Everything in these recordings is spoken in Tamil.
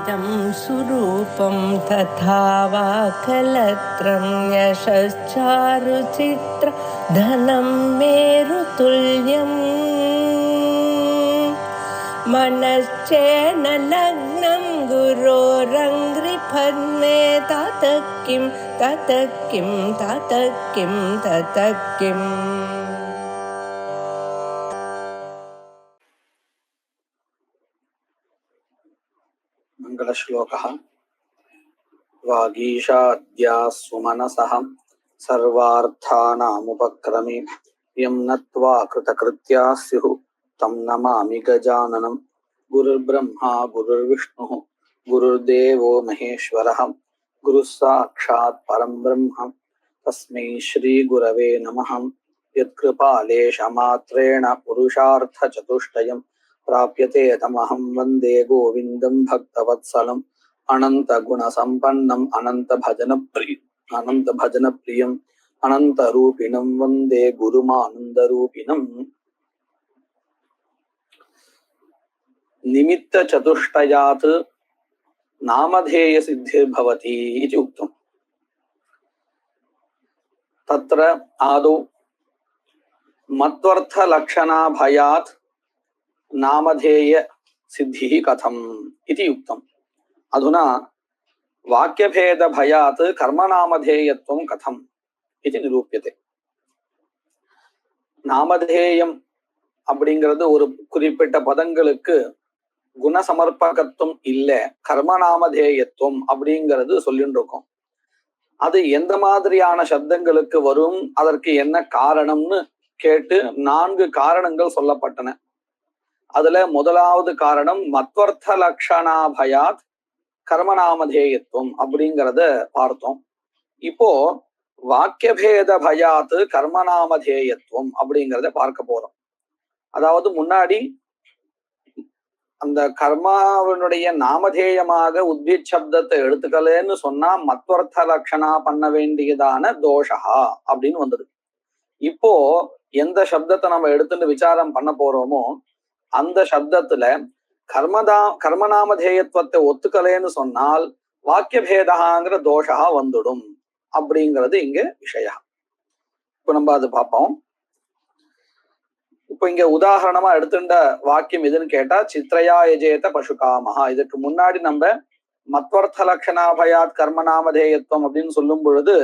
इदं सुरूपं तथा वा कलत्रं यशश्चारुचित्र धनं मेरुतुल्यम् मनश्चेन लग्नं गुरोरङ्घ्रिपद्मे ततः किं ततः किं ततः किं ततः किम् मंगलश्लोकः वागीशाद्या सुमनसः सर्वार्थानामुपक्रमे यं नत्वा कृतकृत्या स्युः तं नमामि गजाननं गुरुर्ब्रह्मा गुरुर्विष्णुः गुरुर्देवो महेश्वरः गुरुः साक्षात् परं ब्रह्म तस्मै श्रीगुरवे नमः। यत्कृपालेशमात्रेण पुरुषार्थचतुष्टयं प्राप्यते तमहं वन्दे गोविन्दं भक्तवत्सलम् अनन्तगुणसम्पन्नम् अनन्तभजनप्रियम् अनन्तरूपिणं वन्दे गुरुमानन्दरूपिणम्। निमित्तचतुष्टयात् नामधेयसिद्धिर्भवति इति उक्तम्। तत्र आदौ मत्वर्थलक्षणाभयात् नामधेयसिद्धिः कथम् इति उक्तम्। अधुना वाक्यभेदभयात् कर्मनामधेयत्वं कथम् इति निरूप्यते। நாமதேயம் அப்படிங்கிறது ஒரு குறிப்பிட்ட பதங்களுக்கு குணசமர்ப்பகத்துவம் இல்லை, கர்மநாமதேயத்துவம் அப்படிங்கிறது சொல்லிட்டு இருக்கோம். அது எந்த மாதிரியான சப்தங்களுக்கு வரும், அதற்கு என்ன காரணம்னு கேட்டு 4 காரணங்கள் சொல்லப்பட்டன. அதுல முதலாவது காரணம் மத்வர்த்த லக்ஷணாபயாத் கர்மநாமதேயத்துவம் அப்படிங்கிறத பார்த்தோம். இப்போ வாக்கியபேத பயாத்து கர்மநாமதேயத்துவம் அப்படிங்கிறத பார்க்க போறோம். அதாவது முன்னாடி அந்த கர்மாவினுடைய நாமதேயமாக உத்பித் சப்தத்தை எடுத்துக்கலன்னு சொன்னா மத்வர்த்த லக்ஷணா பண்ண வேண்டியதான தோஷா அப்படின்னு வந்தது. இப்போ எந்த சப்தத்தை நம்ம எடுத்துட்டு விசாரம் பண்ண போறோமோ அந்த சப்தத்துல கர்மநாமதேயத்துவத்தை ஒத்துக்கலேன்னு சொன்னால் வாக்கியபேதகாங்கிற தோஷா வந்துடும் அப்படிங்கிறது இங்க விஷயம். இப்ப நம்ம அது பார்ப்போம். இப்ப இங்க உதாரணமா எடுத்துட்ட வாக்கியம் எதுன்னு கேட்டா சித்ரயா யஜேத பசுகாமஹா. இதுக்கு முன்னாடி நம்ம மத்வர்த்த லக்ஷணாபயாத் கர்மநாமதேயத்துவம் அப்படின்னு சொல்லும் பொழுது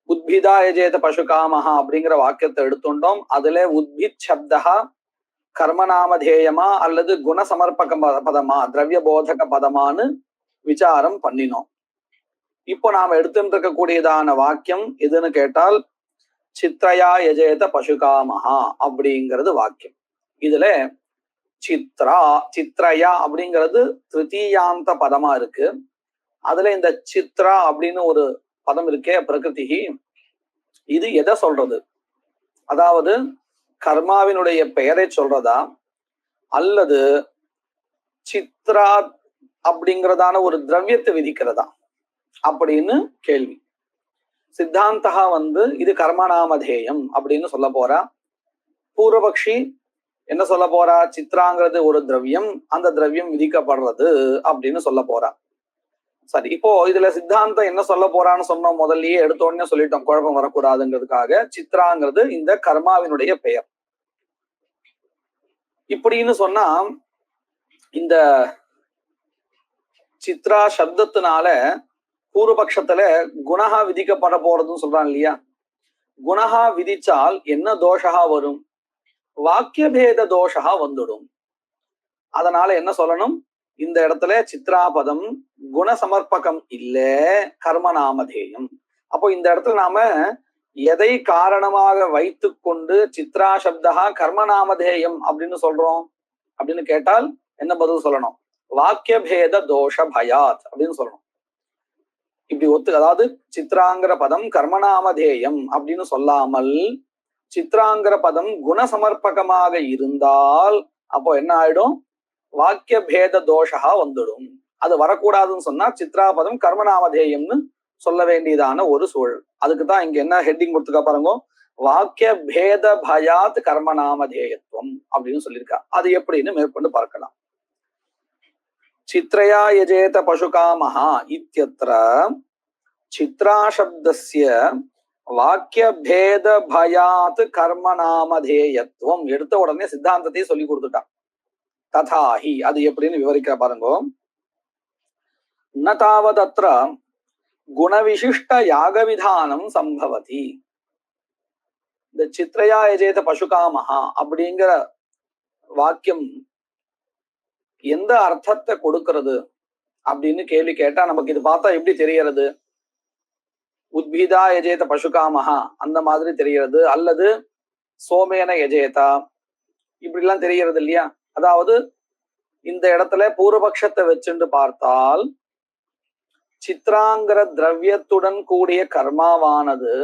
உத்பிதா யஜேத பசுகாமஹா அப்படிங்கிற வாக்கியத்தை எடுத்துட்டோம். அதுல உத்பித் சப்தா கர்மநாமதேயமா அல்லது குணசமர்ப்பக பதமா திரவிய போதக பதமானு விசாரம் பண்ணினோம். இப்போ நாம எடுத்துட்டு இருக்கக்கூடியதான வாக்கியம் எதுன்னு கேட்டால் சித்ரயா யஜேத பசுகாமஹா அப்படிங்கிறது வாக்கியம். இதுல சித்ரயா அப்படிங்கிறது திருத்தீயாந்த பதமா இருக்கு. அதுல இந்த சித்ரா அப்படின்னு ஒரு பதம் இருக்கே பிரகிருதி, இது எதை சொல்றது? அதாவது கர்மாவினுடைய பெயரை சொல்றதா அல்லது சித்ரா அப்படிங்கிறதான ஒரு திரவியத்தை விதிக்கிறதா அப்படின்னு கேள்வி. சித்தாந்தா இது கர்மநாமதேயம் அப்படின்னு சொல்ல போறா. பூர்வபக்ஷி என்ன சொல்ல போறா? சித்ராங்கிறது ஒரு திரவியம், அந்த திரவியம் விதிக்கப்படுறது அப்படின்னு சொல்ல போறா. சரி, இப்போ இதுல சித்தாந்தம் என்ன சொல்ல போறான்னு சொன்னோம். முதல்லயே எடுத்த உடனே சொல்லிட்டோம், குழப்பம் வரக்கூடாதுங்கிறதுக்காக. சித்ராங்கிறது இந்த கர்மாவினுடைய பெயர். இப்படின்னு சொன்னா இந்த சித்ரா சப்தத்தினால பூர்வபக்ஷத்துல குணஹா விதிக்கப்பட போறதுன்னு சொல்றான் இல்லையா? குணஹா விதிச்சால் என்ன தோஷா வரும்? வாக்கியபேத தோஷா வந்துடும். அதனால என்ன சொல்லணும்? இந்த இடத்துல சித்ராபதம் குணசமர்ப்பகம் இல்ல, கர்மநாமதேயம். அப்போ இந்த இடத்துல நாம எதை காரணமாக வைத்து கொண்டு சித்ரா சப்தா கர்மநாமதேயம் அப்படின்னு சொல்றோம் அப்படின்னு கேட்டால் என்ன பதில் சொல்லணும்? வாக்கியபேத தோஷ பயாத் அப்படின்னு சொல்லணும். இப்படி அதாவது சித்ராங்கிற பதம் கர்மநாமதேயம் அப்படின்னு சொல்லாமல் சித்ராங்கிற பதம் குணசமர்ப்பகமாக இருந்தால் அப்போ என்ன ஆயிடும்? வாக்கியபேத தோஷா வந்துடும். அது வரக்கூடாதுன்னு சொன்னா சித்ராபதம் கர்மநாமதேயம்னு சொல்ல வேண்டியதான ஒரு சூழல். அதுக்குதான் இங்க என்ன ஹெட்டிங் கொடுத்துக்க பாருங்க, வாக்கிய பேத பயாத் கர்மநாமதேயத்துவம் அப்படின்னு சொல்லியிருக்கா. அது எப்படின்னு மேற்கொண்டு பார்க்கலாம். சித்ரயா யஜேத பசுகாமஹா இத்யத்ர சித்ரா சப்தஸ்ய வாக்கியபேத பயாத் கர்ம நாமதேயத்துவம். எடுத்த உடனே சித்தாந்தத்தை சொல்லி கொடுத்துட்டான். ததாஹி, அது எப்படின்னு விவரிக்கிற பாருங்க. ந தாவதத்ர குணவிசிஷ்ட யாக விதானம் சம்பவதி. இந்த சித்ரயா யஜேத பசுகாமஹா அப்படிங்கிற வாக்கியம் எந்த அர்த்தத்தை கொடுக்கிறது அப்படின்னு கேள்வி கேட்டா நமக்கு இது பார்த்தா எப்படி தெரியறது? உத்பீதா யஜேத பசுகாமஹா அந்த மாதிரி தெரிகிறது, அல்லது சோமேன யஜேதா இப்படிலாம் தெரிகிறது இல்லையா? அதாவது இந்த இடத்துல பூர்வபக்ஷத்தை வச்சுட்டு பார்த்தால் சித்ராங்கிற திரவியத்துடன் கூடிய கர்மாவானது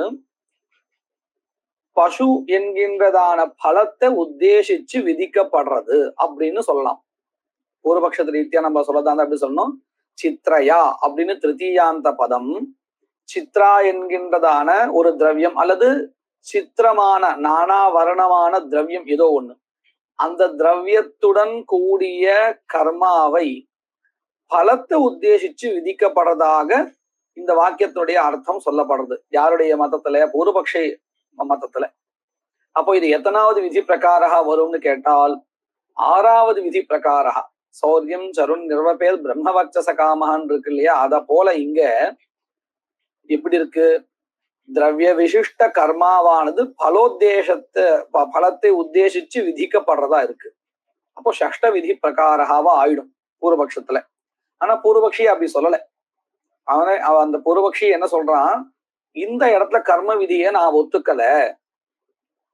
பசு என்கின்றதான பலத்தை உத்தேசிச்சு விதிக்கப்படுறது அப்படின்னு சொல்லலாம். பூர்வபக்ஷத்து ரீதியா நம்ம சொல்லதான் அப்படி சொல்லணும். சித்ரயா அப்படின்னு திருத்தீயாந்த பதம், சித்ரா என்கின்றதான ஒரு திரவியம் அல்லது சித்திரமான நானாவரணமான திரவியம் ஏதோ ஒண்ணு, அந்த திரவியத்துடன் கூடிய கர்மாவை பலத்தை உத்தேசிச்சு விதிக்கப்படுறதாக இந்த வாக்கியத்தினுடைய அர்த்தம் சொல்லப்படுறது. யாருடைய மதத்துல? பூர்வபக்ஷ மதத்துல. அப்போ இது எத்தனாவது விதி பிரகாரா வரும்னு கேட்டால் 6வது விதி பிரகாரா. சௌரியம் சருண் நிர்வபேல் பிரம்மவக்சச காமஹான் இருக்கு இல்லையா? அத போல இங்க எப்படி இருக்கு? திரவிய விசிஷ்ட கர்மாவானது பலத்தை உத்தேசிச்சு விதிக்கப்படுறதா இருக்கு. அப்போ ஷஷ்ட விதி பிரகாரவா ஆயிடும் பூர்வபக்ஷத்துல. ஆனா பூர்வபக்ஷி அப்படி சொல்லல. அவன் அந்த பூர்வபக்ஷி என்ன சொல்றான்? இந்த இடத்துல கர்ம விதியை நான் ஒத்துக்கல.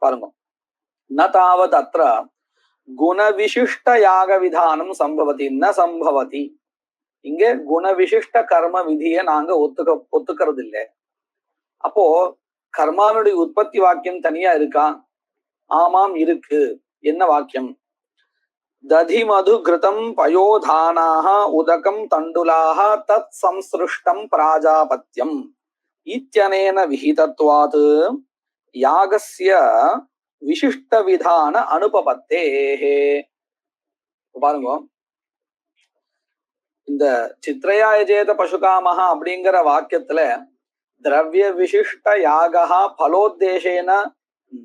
பாருங்க, ந தாவத் அத்ர குணவிசிஷ்ட யாக விதானம் சம்பவதி ந சம்பவதி. இங்க குணவிசிஷ்ட கர்ம விதியை நாங்க ஒத்துக்கிறது இல்லை. அப்போ கர்மானுடைய உற்பத்தி வாக்கியம் தனியா இருக்கா? ஆமாம் இருக்கு. என்ன வாக்கியம்? ததி மது கிருதம் பயோதானாக உதகம் தண்டுலாக தத் சம்சிருஷ்டம் பிராஜாபத்யம் இத்யனேன விஹிதத்வாத் யாகஸ்ய விசிஷ்ட விதான அனுபபத்தேஹே. பாருங்க, இந்த சித்ரயா யஜேத பசுகாமஹா அப்படிங்கிற வாக்கியத்துல திரவிய விசிஷ்ட யாகா பலோத்தேசேன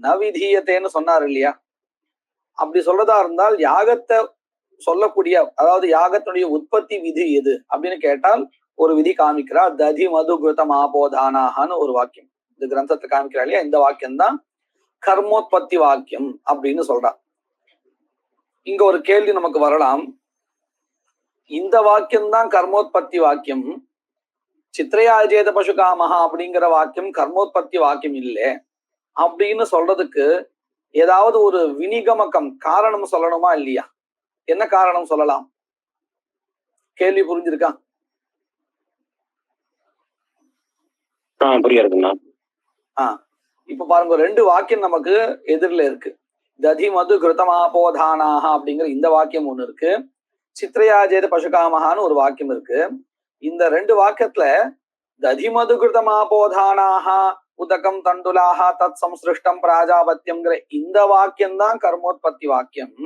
ந விதீயத்தேன்னு சொன்னார் இல்லையா? அப்படி சொல்றதா இருந்தால் யாகத்தை சொல்லக்கூடிய, அதாவது யாகத்தினுடைய உற்பத்தி விதி எது அப்படின்னு கேட்டால் ஒரு விதி காமிக்கிறார். ததி மது கிருதம் ஆபோதானான்னு ஒரு வாக்கியம் இந்த கிரந்தத்தை காமிக்கிறார் இல்லையா? இந்த வாக்கியம் தான் கர்மோத்பத்தி வாக்கியம் அப்படின்னு சொல்றா. இங்க ஒரு கேள்வி நமக்கு வரலாம். இந்த வாக்கியம் தான் கர்மோத்பத்தி வாக்கியம், சித்ரயா யஜேத பசுகாமஹா அப்படிங்கிற வாக்கியம் கர்மோத்பத்தி வாக்கியம் இல்லை அப்படின்னு சொல்றதுக்கு ஏதாவது ஒரு வினிகமக்கம் காரணம் சொல்லணுமா இல்லையா? என்ன காரணம் சொல்லலாம்? கேள்வி புரிஞ்சிருக்கா? புரியுதுண்ணா. இப்ப பாருங்க, 2 வாக்கியம் நமக்கு எதிரில இருக்கு. ததி மது கிருதமாபோதானாக அப்படிங்கிற இந்த வாக்கியம் ஒண்ணு இருக்கு, சித்ரயா யஜேத பசுகாமஹான்னு ஒரு வாக்கியம் இருக்கு. இந்த 2 வாக்கியத்துல ததி மது கிருதமாபோதானாக உதகம் தண்டுலாக தத் சம்சிருஷ்டம் பிராஜாபத்தியம்ங்கிற இந்த வாக்கியம் தான் கர்மோத்பத்தி வாக்கியம்.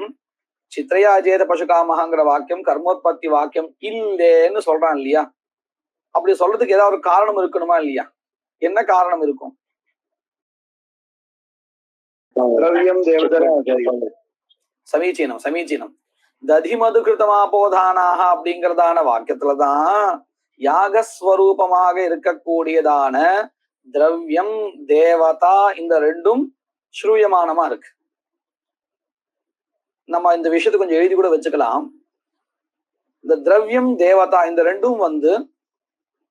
சித்ரயா யஜேத பசுகாமஹாங்கிற வாக்கியம் கர்மோத்பத்தி வாக்கியம் இல்லேன்னு சொல்றான் இல்லையா? அப்படி சொல்றதுக்கு ஏதாவது ஒரு காரணம் இருக்கணுமா இல்லையா? என்ன காரணம் இருக்கும்? சமீச்சீனம் சமீச்சீனம். ததி மது கிருதமாபோதானாக அப்படிங்கிறதான வாக்கியத்துலதான் யாகஸ்வரூபமாக இருக்கக்கூடியதான திரவியம் தேவதா இந்த 2ம் ஸ்ரூயமானமா இருக்கு. நம்ம இந்த விஷயத்தை கொஞ்சம் எழுதி கூட வச்சுக்கலாம். இந்த திரவியம் தேவதா இந்த 2ம்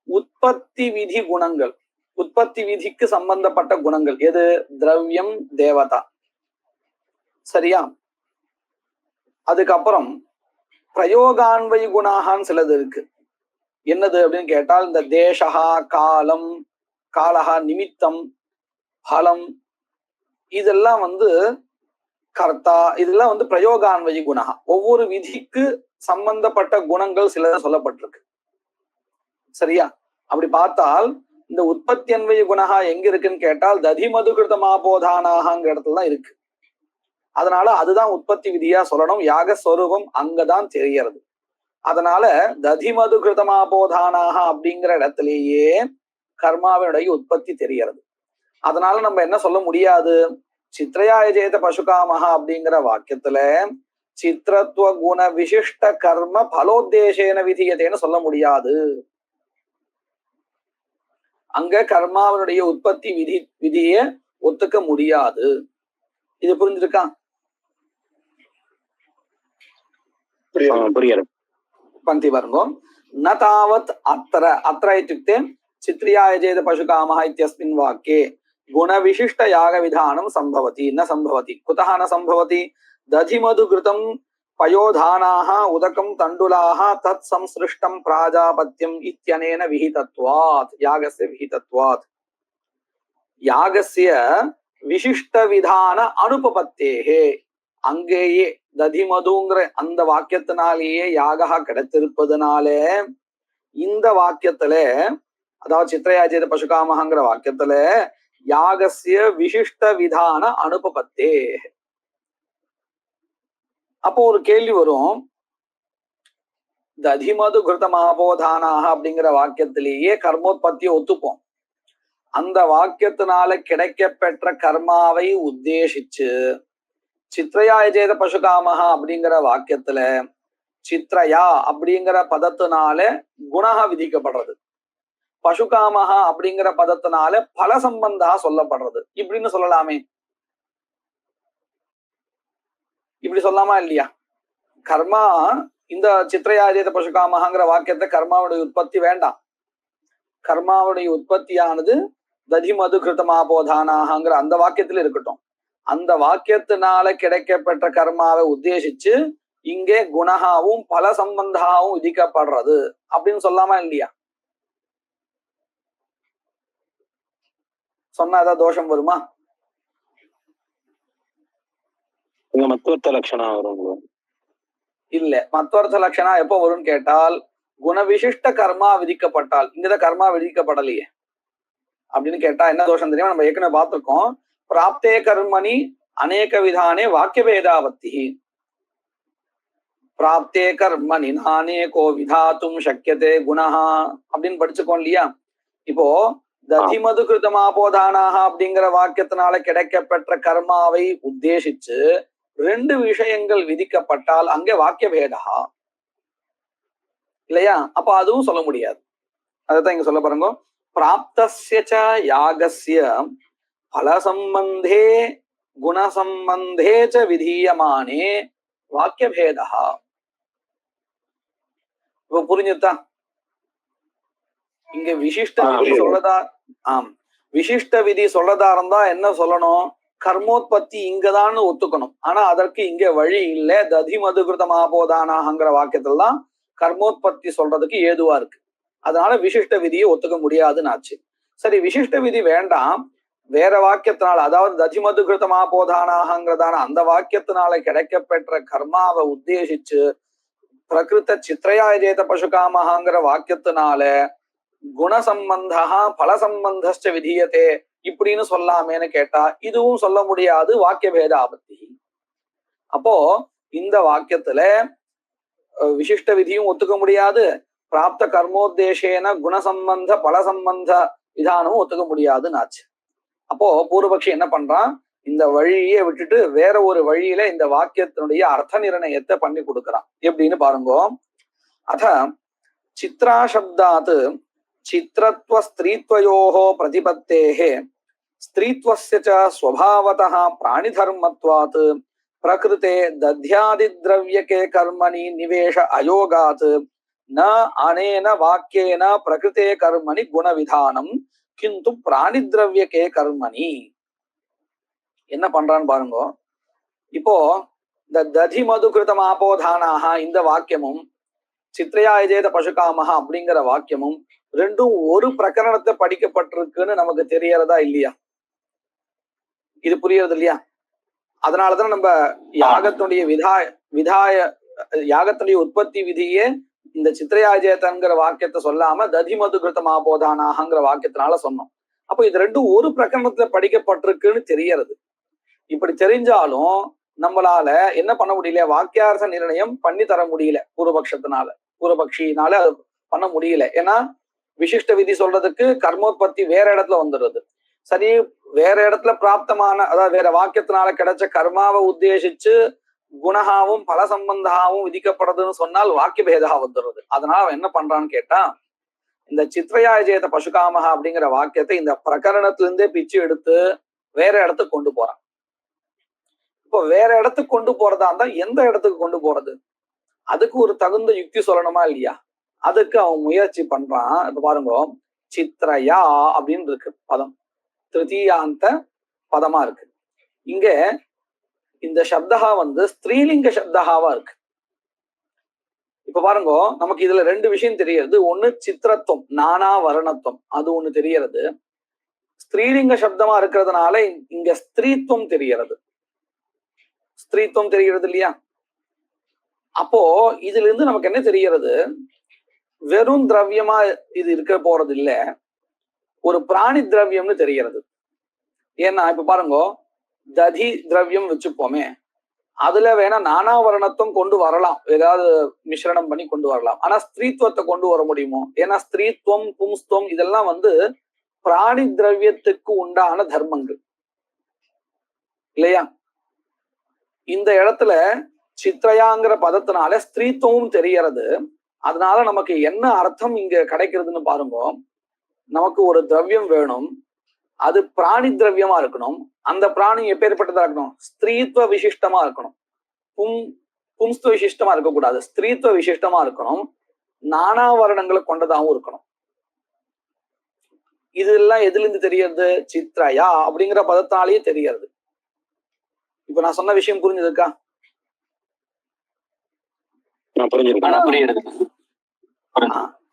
உற்பத்தி விதி குணங்கள், உற்பத்தி விதிக்கு சம்பந்தப்பட்ட குணங்கள். எது? திரவியம் தேவதா. சரியா? அதுக்கப்புறம் பிரயோகான்வை குணாகான்னு சிலது இருக்கு. என்னது அப்படின்னு கேட்டால் இந்த தேசகா, காலம், காலகா, நிமித்தம், பலம், இதெல்லாம் கர்த்தா, இதெல்லாம் பிரயோகான்வயி குணா. ஒவ்வொரு விதிக்கு சம்பந்தப்பட்ட குணங்கள் சில சொல்லப்பட்டிருக்கு. சரியா? அப்படி பார்த்தால் இந்த உற்பத்தி அன்வய குணகா எங்க இருக்குன்னு கேட்டால் ததி மது கிருதமாபோதானாகங்கிற இடத்துலதான் இருக்கு. அதனால அதுதான் உற்பத்தி விதியா சொல்லணும். யாக ஸ்வரூபம் அங்கதான் தெரியறது. அதனால ததிமது கிருதமாபோதானாக அப்படிங்கிற இடத்திலேயே கர்மாவினுடைய உற்பத்தி தெரியறது. அதனால நம்ம என்ன சொல்ல முடியாது, சித்ரயாய ஜெயத பசுகாமஹா அப்படிங்கிற வாக்கியத்துல சித்திரத்துவ குண விசிஷ்ட கர்ம பலோத்தேசேன விதியதேன்னு சொல்ல முடியாது. அங்க கர்மாவினுடைய உற்பத்தி விதியை ஒத்துக்க முடியாது. இது புரிஞ்சிருக்கா? பந்தி வருங்கோ. ந தாவத் அத்திர அத்திர இत्युक्ते चित्र्याय चेत् पशुकामः इत्यस्मिन् वाक्ये गुणविशिष्ट यागविधानं सम्भवति न सम्भवति। कुतः न सम्भवति? दधिमधुघृतं पयोधानाः उदकं तण्डुलाः तत् संसृष्टं प्राजापत्यम् इत्यनेन विहितत्वात्, यागस्य विहितत्वात्। यागस्य विशिष्ट विधान अनुपपत्तेः, அங்கேயே ததிமதுங்கிற அந்த வாக்கியத்தினாலேயே யாகா கிடைத்திருப்பதனால இந்த வாக்கியத்துல, அதாவது சித்ரயாஜேத பசுகாமஹங்கிற வாக்கியத்துல யாகசிய விசிஷ்ட விதான அனுபபத்தே. அப்போ ஒரு கேள்வி வரும், ததிமது கிருத மகாபோதானாக அப்படிங்கிற வாக்கியத்திலேயே கர்மோத்பத்தியை ஒத்துப்போம். அந்த வாக்கியத்தினால கிடைக்க பெற்ற கர்மாவை உத்தேசிச்சு சித்ரயாய ஜெயத பசுகாமஹா அப்படிங்கிற வாக்கியத்துல சித்ரயா அப்படிங்கிற பதத்தினால குணஹா விதிக்கப்படுறது, பசுகாமஹா அப்படிங்கிற பதத்தினால பல சம்பந்தா சொல்லப்படுறது. இப்படின்னு சொல்லலாமே, இப்படி சொல்லாமா இல்லையா? கர்மா இந்த சித்ரயாஜேத பசுகாமஹாங்கிற வாக்கியத்தை கர்மாவுடைய உற்பத்தி வேண்டாம். கர்மாவுடைய உற்பத்தியானது ததிமது கிருதமாபோதானாங்கிற அந்த வாக்கியத்துல இருக்கட்டும். அந்த வாக்கியத்தினால கிடைக்கப்பெற்ற கர்மாவை உத்தேசிச்சு இங்கே குணகாவும் பல சம்பந்தாவும் விதிக்கப்படுறது அப்படின்னு சொல்லாமா இல்லையா? சொன்னா ஏதாவது தோஷம் வருமா? மத்வர்த்த லட்சணம் வரும் இல்ல. மத்வர்த்த லட்சணம் எப்போ வரும்னு கேட்டால் குணவிசிஷ்ட கர்மா விதிக்கப்பட்டால். இங்கதான் கர்மா விதிக்கப்படலையே அப்படின்னு கேட்டா என்ன தோஷம் தெரியுமா? நம்ம ஏற்கனவே பார்த்திருக்கோம். பிராப்தே கர்மணி அநேக விதானே வாக்கிய பேதாவத்தி. பிராப்தே கர்மணி நானேகோ விதாத்தும் சக்கியதே குணஹா அப்படின்னு படிச்சுக்கோம் இல்லையா? இப்போ ததிமது கிருதமாபோதானாக அப்படிங்கிற வாக்கியத்தினால கிடைக்கப்பெற்ற கர்மாவை உத்தேசிச்சு ரெண்டு விஷயங்கள் விதிக்கப்பட்டால் அங்கே வாக்கிய பேதா இல்லையா? அப்ப அதுவும் சொல்ல முடியாது. அதைத்தான் இங்க சொல்ல பாருங்க. பிராப்தஸ்ய ச யாகஸ்ய பலசம்பந்தே குணசம்பந்தே ச விதீயமானே வாக்கிய பேதா. இப்ப புரிஞ்சுதா? இங்க விசிஷ்ட விதி சொல்லதா? விசிஷ்ட விதி சொல்லதா இருந்தா என்ன சொல்லணும்? கர்மோத்பத்தி இங்கதான் ஒத்துக்கணும். ஆனா அதற்கு இங்க வழி இல்ல. ததிமது கிருதமாபோதானாங்கிற வாக்கியத்துல தான் கர்மோத்பத்தி சொல்றதுக்கு ஏதுவா இருக்கு. அதனால விசிஷ்ட விதியை ஒத்துக்க முடியாதுன்னு ஆச்சு. சரி, விசிஷ்ட விதி வேண்டாம், வேற வாக்கியத்தினால, அதாவது ததிமது கிருதமாபோதானாங்கிறதான அந்த வாக்கியத்தினால கிடைக்கப்பெற்ற கர்மாவை உத்தேசிச்சு பிரகிருத்த சித்ரயாஜேத பசுகாமஹாங்கிற வாக்கியத்தினால குணசம்பந்தா பல சம்பந்தஸ்ட விதியதே இப்படின்னு சொல்லாமேன்னு கேட்டா இதுவும் சொல்ல முடியாது, வாக்கிய பேத ஆபத்தி. அப்போ இந்த வாக்கியத்துல விசிஷ்ட விதியும் ஒத்துக்க முடியாது, பிராப்த கர்மோத்தேசேன குணசம்பந்த பல சம்பந்த விதானமும் ஒத்துக்க முடியாதுன்னு ஆச்சு. அப்போ பூர்வபக்ஷி என்ன பண்றான்? இந்த வழியை விட்டுட்டு வேற ஒரு வழியில இந்த வாக்கியத்தினுடைய அர்த்த நிர்ணயத்தை பண்ணி கொடுக்கிறான். எப்படின்னு பாருங்க. அத சித்ரா சப்தாத் சித்ரத்வ ஸ்திரீத்வயோஹ பிரதிபத்தேஹ ஸ்திரீத்வஸ்ய ச ஸ்வபாவதः பிராணிதர்மத்வாத் பிரகிருதே தத்யாதி திரவ்யகே கர்மணி நிவேஷ அயோகாத் ந அனேன வாக்கியேன பிரகிருதே கர்மணி குணவிதானம் கிந்து பிராணி திரவ்யகே கர்மணி. என்ன பண்றான்னு பாருங்க. இப்போ இந்த ததிமது கிருதமாபோதானாக இந்த வாக்கியமும் சித்ரயாஜேத பசுகாமஹா அப்படிங்கிற வாக்கியமும் ரெண்டும் ஒரு பிரகரணத்தை படிக்கப்பட்டிருக்குன்னு நமக்கு தெரியறதா இல்லையா? இது புரியறது இல்லையா? அதனாலதான் நம்ம யாகத்துடைய யாகத்துடைய உற்பத்தி விதியே இந்த சித்ரயாஜேதங்கிற வாக்கியத்தை சொல்லாம ததிமது கிருதமாபோதானாங்கிற வாக்கியத்தினால சொன்னோம். அப்போ இது ரெண்டும் ஒரு பிரகரணத்துல படிக்கப்பட்டிருக்குன்னு தெரியறது. இப்படி தெரிஞ்சாலும் நம்மளால என்ன பண்ண முடியல? வாக்கியார்த்த நிர்ணயம் பண்ணி தர முடியல பூர்வபக்ஷத்தினால. பூர்வபக்ஷினால அது பண்ண முடியல. ஏன்னா விசிஷ்ட விதி சொல்றதுக்கு கர்மோத்பத்தி வேற இடத்துல வந்துடுது. சரி, வேற இடத்துல பிராப்தமான, அதாவது வேற வாக்கியத்தினால கிடைச்ச கர்மாவை உத்தேசிச்சு குணகாவும் பல சம்பந்தாவும் விதிக்கப்படுறதுன்னு சொன்னால் வாக்கிய பேதா வந்துடுறது. அதனால அவன் என்ன பண்றான்னு கேட்டா, இந்த சித்ரயாஜேத பசுகாமகா அப்படிங்கிற வாக்கியத்தை இந்த பிரகரணத்திலிருந்தே பிச்சு எடுத்து வேற இடத்துக்கு கொண்டு போறான். இப்போ வேற இடத்துக்கு கொண்டு போறதா இருந்தா எந்த இடத்துக்கு கொண்டு போறது? அதுக்கு ஒரு தகுந்த யுக்தி சொல்லணுமா இல்லையா? அதுக்கு அவன் முயற்சி பண்றான். இப்ப பாருங்க, சித்ரயா அப்படின்னு இருக்கு பதம், திருத்தீயாந்த பதமா இருக்கு. இங்க இந்த சப்தகா ஸ்திரீலிங்க சப்தகாவா இருக்கு. இப்ப பாருங்க, நமக்கு இதுல ரெண்டு விஷயம் தெரியுது. ஒண்ணு சித்திரத்துவம், நானா வர்ணத்துவம், அது ஒண்ணு தெரியறது. ஸ்திரீலிங்க சப்தமா இருக்கிறதுனால இங்க ஸ்திரீத்துவம் தெரியறது. ஸ்திரீத்துவம் தெரிகிறது இல்லையா? அப்போ இதுல இருந்து நமக்கு என்ன தெரிகிறது? வெறும் திரவியமா இது இருக்க போறது இல்ல, ஒரு பிராணி திரவியம்னு தெரிகிறது. ஏன்னா இப்ப பாருங்க, ததி திரவியம் வச்சுப்போமே, அதுல வேணா நானாவரணத்துவம் கொண்டு வரலாம், ஏதாவது மிஸ்ரணம் பண்ணி கொண்டு வரலாம். ஆனா ஸ்திரீத்துவத்தை கொண்டு வர முடியுமோ? ஏன்னா ஸ்திரீத்துவம் பும்ஸ்துவம் இதெல்லாம் பிராணி திரவியத்துக்கு உண்டான தர்மங்கள் இல்லையா? இந்த இடத்துல சித்ரயாங்கிற பதத்தினால ஸ்திரீத்துவம் தெரியறது. அதனால நமக்கு என்ன அர்த்தம் இங்க கிடைக்கிறதுன்னு பாருங்க. நமக்கு ஒரு திரவியம் வேணும், அது பிராணி திரவியமா இருக்கணும். அந்த பிராணி எப்பேற்பட்டதா இருக்கணும்? ஸ்திரீத்துவ விசிஷ்டமா இருக்கணும். பும்ஸ்துவ விசிஷ்டமா இருக்கக்கூடாது, ஸ்திரீத்துவ விசிஷ்டமா இருக்கணும். நானாவரணங்களை கொண்டதாகவும் இருக்கணும். இதெல்லாம் எதுல இருந்து தெரியறது? சித்ரயா அப்படிங்கிற பதத்தாலேயே தெரியறது. இப்ப நான் சொன்ன விஷயம் புரிஞ்சதுக்கா?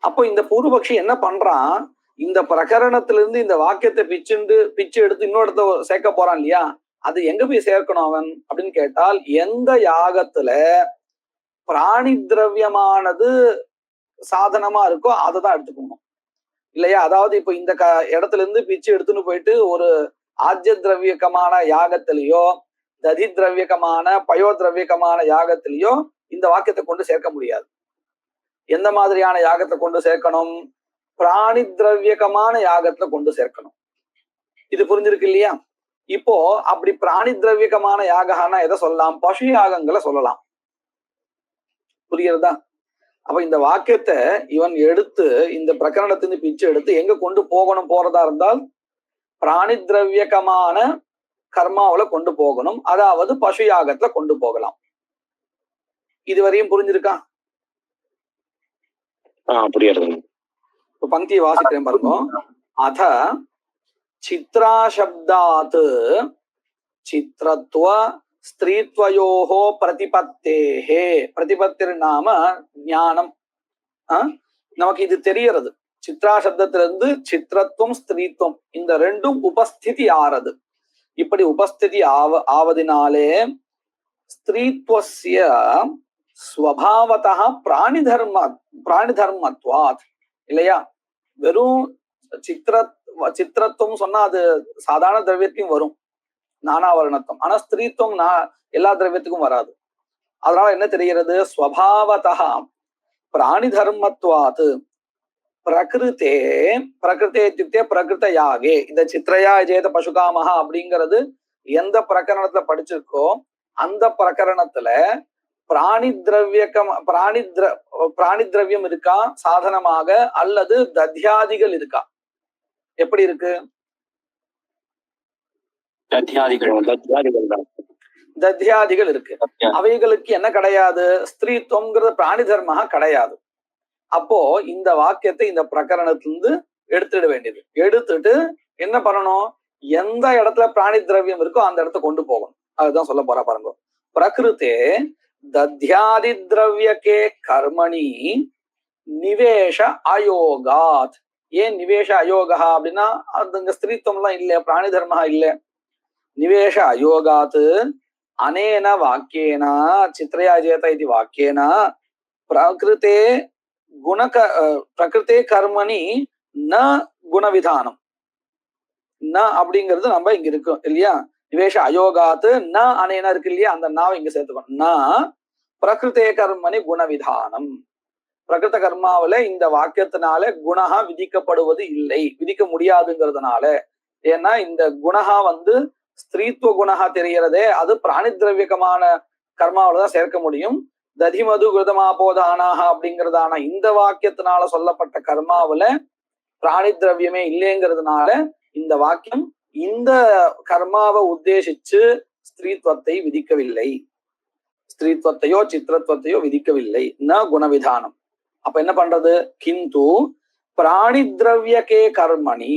அப்போ இந்த பூர்வபக்ஷி என்ன பண்றான்? இந்த பிரகரணத்திலிருந்து இந்த வாக்கியத்தை பிச்சு எடுத்து இன்னொருத்த சேர்க்க போறான் இல்லையா? அது எங்க போய் சேர்க்கணும் அவன் அப்படின்னு கேட்டால், எந்த யாகத்துல பிராணி திரவியமானது சாதனமா இருக்கோ அதை தான் எடுத்துக்கணும் இல்லையா? அதாவது இப்ப இந்த இடத்துல இருந்து பிச்சு எடுத்துன்னு போயிட்டு ஒரு ஆஜ்ய திரவியகமான யாகத்திலேயோ ததி திரவியகமான பயோ திரவியகமான யாகத்திலேயோ இந்த வாக்கியத்தை கொண்டு சேர்க்க முடியாது. எந்த மாதிரியான யாகத்தை கொண்டு சேர்க்கணும்? பிராணி திரவியகமான யாகத்துல கொண்டு சேர்க்கணும். இது புரிஞ்சிருக்கு இல்லையா? இப்போ அப்படி பிராணி திரவியகமான யாகனா எதை சொல்லலாம்? பசு யாகங்களை சொல்லலாம். புரியுறதா? அப்ப இந்த வாக்கியத்தை இவன் எடுத்து இந்த பிரகரணத்திலிருந்து பிச்சு எடுத்து எங்க கொண்டு போறதா இருந்தால் பிராணி திரவியகமான கர்மாவில கொண்டு போகணும், அதாவது பசு யாகத்துல கொண்டு போகலாம். இதுவரையும் புரிஞ்சிருக்கா? இப்ப பங்கியை வாசிக்கிறேன் பாருங்க. அத சித்ராசப்தாத் சித்ரத்வ ஸ்திரீத்வயோஹோ பிரதிபத்தேஹே. பிரதிபத்திர் நாம ஞானம். நமக்கு இது தெரியறது. சித்ரா சப்தத்திலிருந்து சித்திரத்துவம் ஸ்திரீத்துவம் இந்த ரெண்டும் உபஸ்திதி ஆறது. இப்படி உபஸ்திதி ஆவதினாலே ஸ்திரீத்வஸ்ய ஸ்வபாவதா பிராணி தர்மத்வாத் இல்லையா? வெறும் சித்திரத்துவம் சொன்னா அது சாதாரண திரவியத்தையும் வரும், நானாவரணத்துவம். ஆனா ஸ்திரீத்துவம் எல்லா திரவியத்துக்கும் வராது. அதனால என்ன தெரிகிறது? ஸ்வபாவதா பிராணி தர்மத்வாத் பிரகிருத்தே. பிரகிருத்தே இத்தியுக்தே பிரகிருத யாகே. இந்த சித்ரயா ஜேத பசுகாமஹா அப்படிங்கிறது எந்த பிரகரணத்துல படிச்சிருக்கோ அந்த பிரகரணத்துல பிராணி திரவியம் இருக்கா சாதனமாக, அல்லது தத்யாதிகள் இருக்கா? எப்படி இருக்கு? தத்யாதிகள் இருக்கு. அவைகளுக்கு என்ன கிடையாது? ஸ்திரீத்துவம்ங்கிறது பிராணி தர்மமா கிடையாது. அப்போ இந்த வாக்கியத்தை இந்த பிரகரணத்திலிருந்து எடுத்துட வேண்டியது. எடுத்துட்டு என்ன பண்ணணும்? எந்த இடத்துல பிராணி திரவியம் இருக்கோ அந்த இடத்த கொண்டு போகணும். அதுதான் சொல்ல போறா பாருங்க. பிரகிருத்தே தத்யாதி திரவியகே கர்மணி நிவேஷ அயோகாத். ஏன் நிவேஷ அயோகா அப்படின்னா அதுங்க ஸ்திரீத்துவம் எல்லாம் இல்ல, பிராணி தர்மா இல்ல. நிவேஷ அயோகாத் அனேன வாக்கியேன சித்ரயா ஜேத இது வாக்கியேன பிரகிருத்தே பிரகிருத்தே கர்மணி ந குணவிதானம். ந அப்படிங்கிறது நம்ம இங்க இருக்கும் இல்லையா? நிவேஷ அயோகாத்து ந அனேன இருக்கு இல்லையா? அந்த நாவை இங்க சேர்த்துக்கணும். ந பிரகிருத்தே கர்மணி குணவிதானம். பிரகிருத கர்மாவில இந்த வாக்கியத்தினால குணஹா விதிக்கப்படுவது இல்லை, விதிக்க முடியாதுங்கிறதுனால. ஏன்னா இந்த குணஹா ஸ்திரீத்துவ குணஹா தெரியறதே அது பிராணி திரவியகமான கர்மாவில தான் சேர்க்க முடியும். ததிமது கிருதமாபோதானாக அப்படிங்கிறதான இந்த வாக்கியத்தினால சொல்லப்பட்ட கர்மாவில பிராணி திரவியமே இல்லைங்கிறதுனால இந்த வாக்கியம் இந்த கர்மாவை உத்தேசிச்சு ஸ்திரீத்துவத்தை விதிக்கவில்லை, ஸ்திரீத்துவத்தையோ சித்திரத்துவத்தையோ விதிக்கவில்லை. ந குணவிதானம். அப்ப என்ன பண்றது? கிந்து பிராணி திரவியகே கர்மணி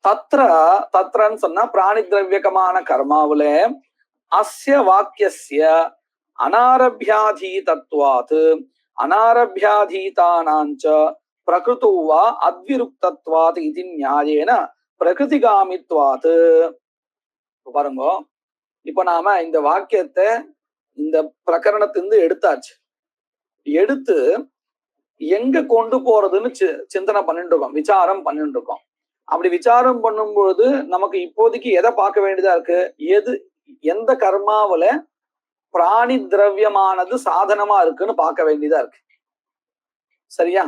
தத்ரன்னு சொன்னா பிராணி திரவியகமான கர்மாவில அஸ்ய வாக்கியஸ்ய அனாரபியாதீதத்வாத் அனாரபியாதீதானாஞ்ச பிரகிருத்துவா அத்விருக்தத்வாத் இது நியாயேன பிரகிருதிகாமித்வாத். பாருங்க, இப்ப நாம இந்த வாக்கியத்தை இந்த பிரகரணத்திலிருந்து எடுத்தாச்சு. எடுத்து எங்க கொண்டு போறதுன்னு சிந்தனை பண்ணிட்டு இருக்கோம், விசாரம் பண்ணிட்டு இருக்கோம். அப்படி விசாரம் பண்ணும்பொழுது நமக்கு இப்போதைக்கு எதை பார்க்க வேண்டியதா இருக்கு? எந்த கர்மாவில பிராணி திரவியமானது சாதனமா இருக்குன்னு பார்க்க வேண்டியதா இருக்கு. சரியா?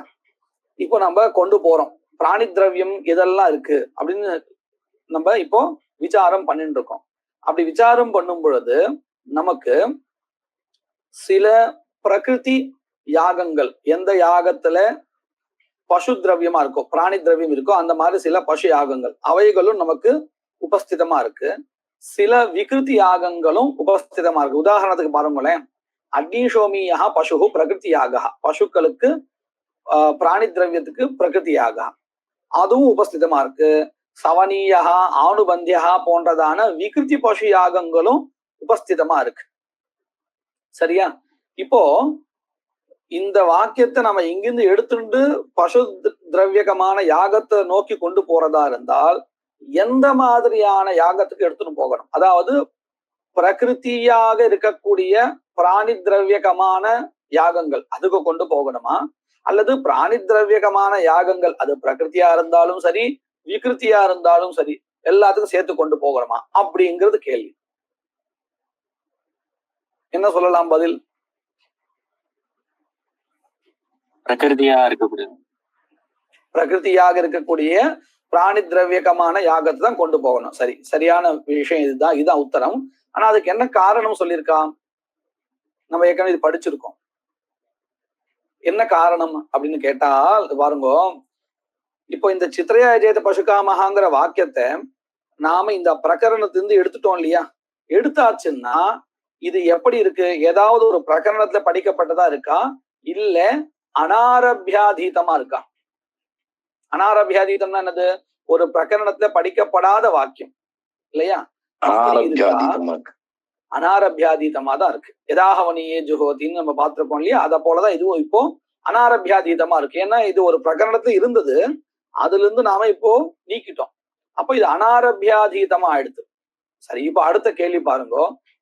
இப்போ நம்ம கொண்டு போறோம் பிராணி திரவியம் எதெல்லாம் இருக்கு அப்படின்னு நம்ம இப்போ விசாரம் பண்ணிட்டு இருக்கோம். அப்படி விசாரம் பண்ணும் பொழுது நமக்கு சில பிரகிருதி யாகங்கள், எந்த யாகத்துல பசு திரவியமா இருக்கோ பிராணி திரவியம் இருக்கோ அந்த மாதிரி சில பசு யாகங்கள் அவைகளும் நமக்கு உபஸ்திதமா இருக்கு. சில விகிருதி யாகங்களும் உபஸ்திதமா இருக்கு. உதாரணத்துக்கு பாருங்களேன், அக்னிஷோமியா பசு பிரகிருதி யாக, பசுக்களுக்கு பிராணி திரவியத்துக்கு பிரகிருதி யாக, அதுவும் உபஸ்திதமா இருக்கு. சவனீயா ஆணுபந்தியா போன்றதான விகிருதி பசு யாகங்களும் உபஸ்திதமா இருக்கு. சரியா? இப்போ இந்த வாக்கியத்தை நம்ம இங்கிருந்து எடுத்துட்டு பசு திரவியகமான யாகத்தை நோக்கி கொண்டு போறதா இருந்தால் எந்த மாதிரியான யாகத்துக்கு எடுத்துன்னு போகணும்? அதாவது பிரகிருதியாக இருக்கக்கூடிய பிராணி திரவியகமான யாகங்கள் அதுக்கு கொண்டு போகணுமா, அல்லது பிராணி திரவியகமான யாகங்கள் அது பிரகிருதியா இருந்தாலும் சரி விகிருத்தியா இருந்தாலும் சரி எல்லாத்துக்கும் சேர்த்து கொண்டு போகணுமா அப்படிங்கிறது கேள்வி. என்ன சொல்லலாம் பதில்? பிரகிருதியாக இருக்கக்கூடிய பிராணி திரவியகமான யாகத்தை தான் கொண்டு போகணும். சரி, சரியான விஷயம் இதுதான் உத்தரம். ஆனா அதுக்கு என்ன காரணம் சொல்லியிருக்கான்? நம்ம ஏற்கனவே இது படிச்சிருக்கோம். என்ன காரணம் அப்படின்னு கேட்டால் பாருங்க, இப்போ இந்த சித்திரையா ஜெயத பசுகாமகாங்கிற வாக்கியத்தை நாம இந்த பிரகரணத்திலிருந்து எடுத்துட்டோம் இல்லையா? எடுத்தாச்சுன்னா இது எப்படி இருக்கு? ஏதாவது ஒரு பிரகரணத்துல படிக்கப்பட்டதா இருக்கா, இல்ல அனாரபியாதீதமா இருக்கா? அனாரபியாதீதம்னா என்னது? ஒரு பிரகரணத்துல படிக்கப்படாத வாக்கியம் இல்லையா? அனாரபியாதீதமா தான் இருக்கு. எதாகவனியே ஜுஹோதின்னு நம்ம பார்த்திருக்கோம் இல்லையா? அதை போலதான் இதுவும் இப்போ அனாரபியாதீதமா இருக்கு. ஏன்னா இது ஒரு பிரகரணத்துல இருந்தது, அதுல இருந்து நாம இப்போ நீக்கிட்டோம். அப்போ இது அனாரபியாதீதமா ஆயிடுது. சரி, இப்போ அடுத்த கேள்வி பாருங்க.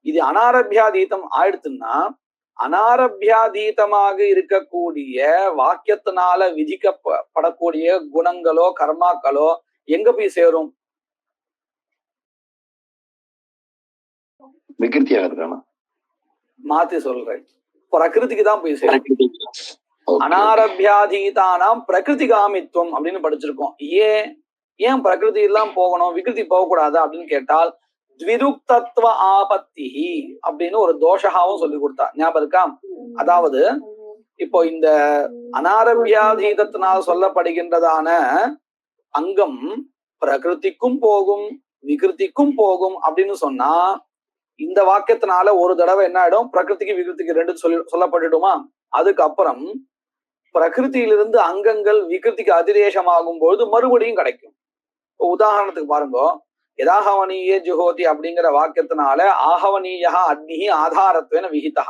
இது அனாரபியாதீதம் ஆயிடுத்துன்னா அனாரபியாதீதமாக இருக்கக்கூடிய வாக்கியத்தினால விதிக்கப்படக்கூடிய குணங்களோ கர்மாக்களோ எங்க போய் சேரும்? மாத்தி சொல்றேன், பிரகிருதிக்கு தான் போய் சேரும். அனாரபியாதீதானாம் பிரகிருதிகாமித்துவம் அப்படின்னு படிச்சிருக்கோம். ஏன் பிரகிருதி எல்லாம் போகணும், விகிருதி போகக்கூடாது அப்படின்னு கேட்டால் த்விருக்தத்வ ஆபத்தி அப்படின்னு ஒரு தோஷகாவும் சொல்லி கொடுத்தா, ஞாபகம் இருக்கா? அதாவது இப்போ இந்த அனாரபியாதீதத்தினால் சொல்லப்படுகின்றதான அங்கம் பிரகிருதிக்கும் போகும் விகிருதிக்கும் போகும் அப்படின்னு சொன்னா இந்த வாக்கியத்தினால ஒரு தடவை என்ன ஆயிடும்? பிரகிருதிக்கு விகிருதிக்கு ரெண்டு சொல்லப்பட்டுடுமா? அதுக்கப்புறம் பிரகிருதியிலிருந்து அங்கங்கள் விகிருதிக்கு அதிரேஷமாகும் பொழுது மறுபடியும் கிடைக்கும். உதாரணத்துக்கு பாருங்க, யதாகவனியே ஜுஹோதி அப்படிங்கிற வாக்கியத்தினால ஆகவனீயா அக்னிஹி ஆதாரத்வேன விஹிதா,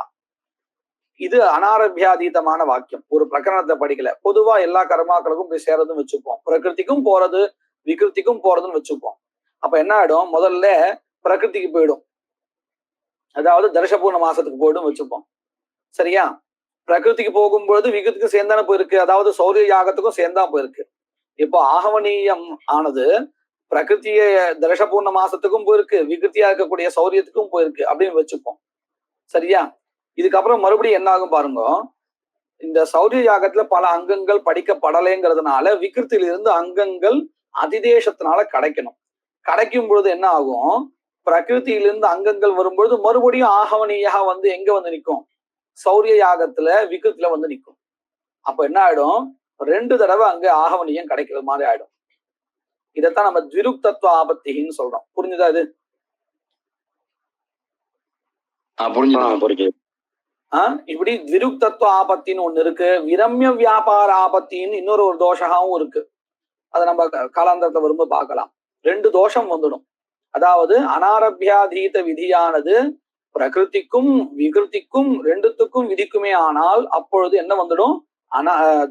இது அனாரபியாதீதமான வாக்கியம். ஒரு பிரகரணத்தை படிக்கல, பொதுவா எல்லா கர்மாக்களுக்கும் போய் சேரதுன்னு வச்சுப்போம், பிரகிருதிக்கும் போறது விகிருதிக்கும் போறதுன்னு வச்சுப்போம். அப்ப என்ன ஆயிடும்? முதல்ல பிரகிருதிக்கு போயிடும், அதாவது தர்ஷபூர்ண மாசத்துக்கு போயிடும் வச்சுப்போம். சரியா? பிரகிருதிக்கு போகும்பொழுது விகிருதிக்கும் சேர்ந்தானே போயிருக்கு, அதாவது சௌரிய யாகத்துக்கும் சேர்ந்தா போயிருக்கு. இப்போ ஆகவனீயம் ஆனது பிரகிருத்திய தர்ஷபூர்ண மாசத்துக்கும் போயிருக்கு, விகிருத்தியா இருக்கக்கூடிய சௌரியத்துக்கும் போயிருக்கு அப்படின்னு வச்சுப்போம். சரியா? இதுக்கப்புறம் மறுபடியும் என்ன ஆகும் பாருங்க, இந்த சௌரிய யாகத்துல பல அங்கங்கள் படிக்கப்படலைங்கிறதுனால விகிருத்திலிருந்து அங்கங்கள் அதிதேசத்தினால கிடைக்கணும். கிடைக்கும் பொழுது என்ன ஆகும், பிரகிருதியிலிருந்து அங்கங்கள் வரும்பொழுது மறுபடியும் ஆகவனியாக வந்து எங்க வந்து நிற்கும், சௌரிய யாகத்துல விகிருத்துல வந்து நிற்கும். அப்ப என்ன ஆயிடும், 2 தடவை அங்க ஆகவனியம் கிடைக்கிற மாதிரி ஆயிடும். இதைத்தான் நம்ம த்விருக்தத்துவ ஆபத்தின்னு சொல்றோம். புரிஞ்சுதா இது? புரிஞ்சுது. இப்படி த்விருக்தத்துவ ஆபத்தின்னு ஒண்ணு இருக்கு. விரம்ய வியாபார ஆபத்தின்னு இன்னொரு ஒரு தோஷகாவும் இருக்கு. அதை நம்ம காலாந்தரத்தை வரும்போது பார்க்கலாம். 2 தோஷம் வந்துடும். அதாவது அனாரபியாதீத விதியானது பிரகிருதிக்கும் விகிருதிக்கும் 2த்துக்கும் விதிக்குமே. ஆனால் அப்பொழுது என்ன வந்துடும்,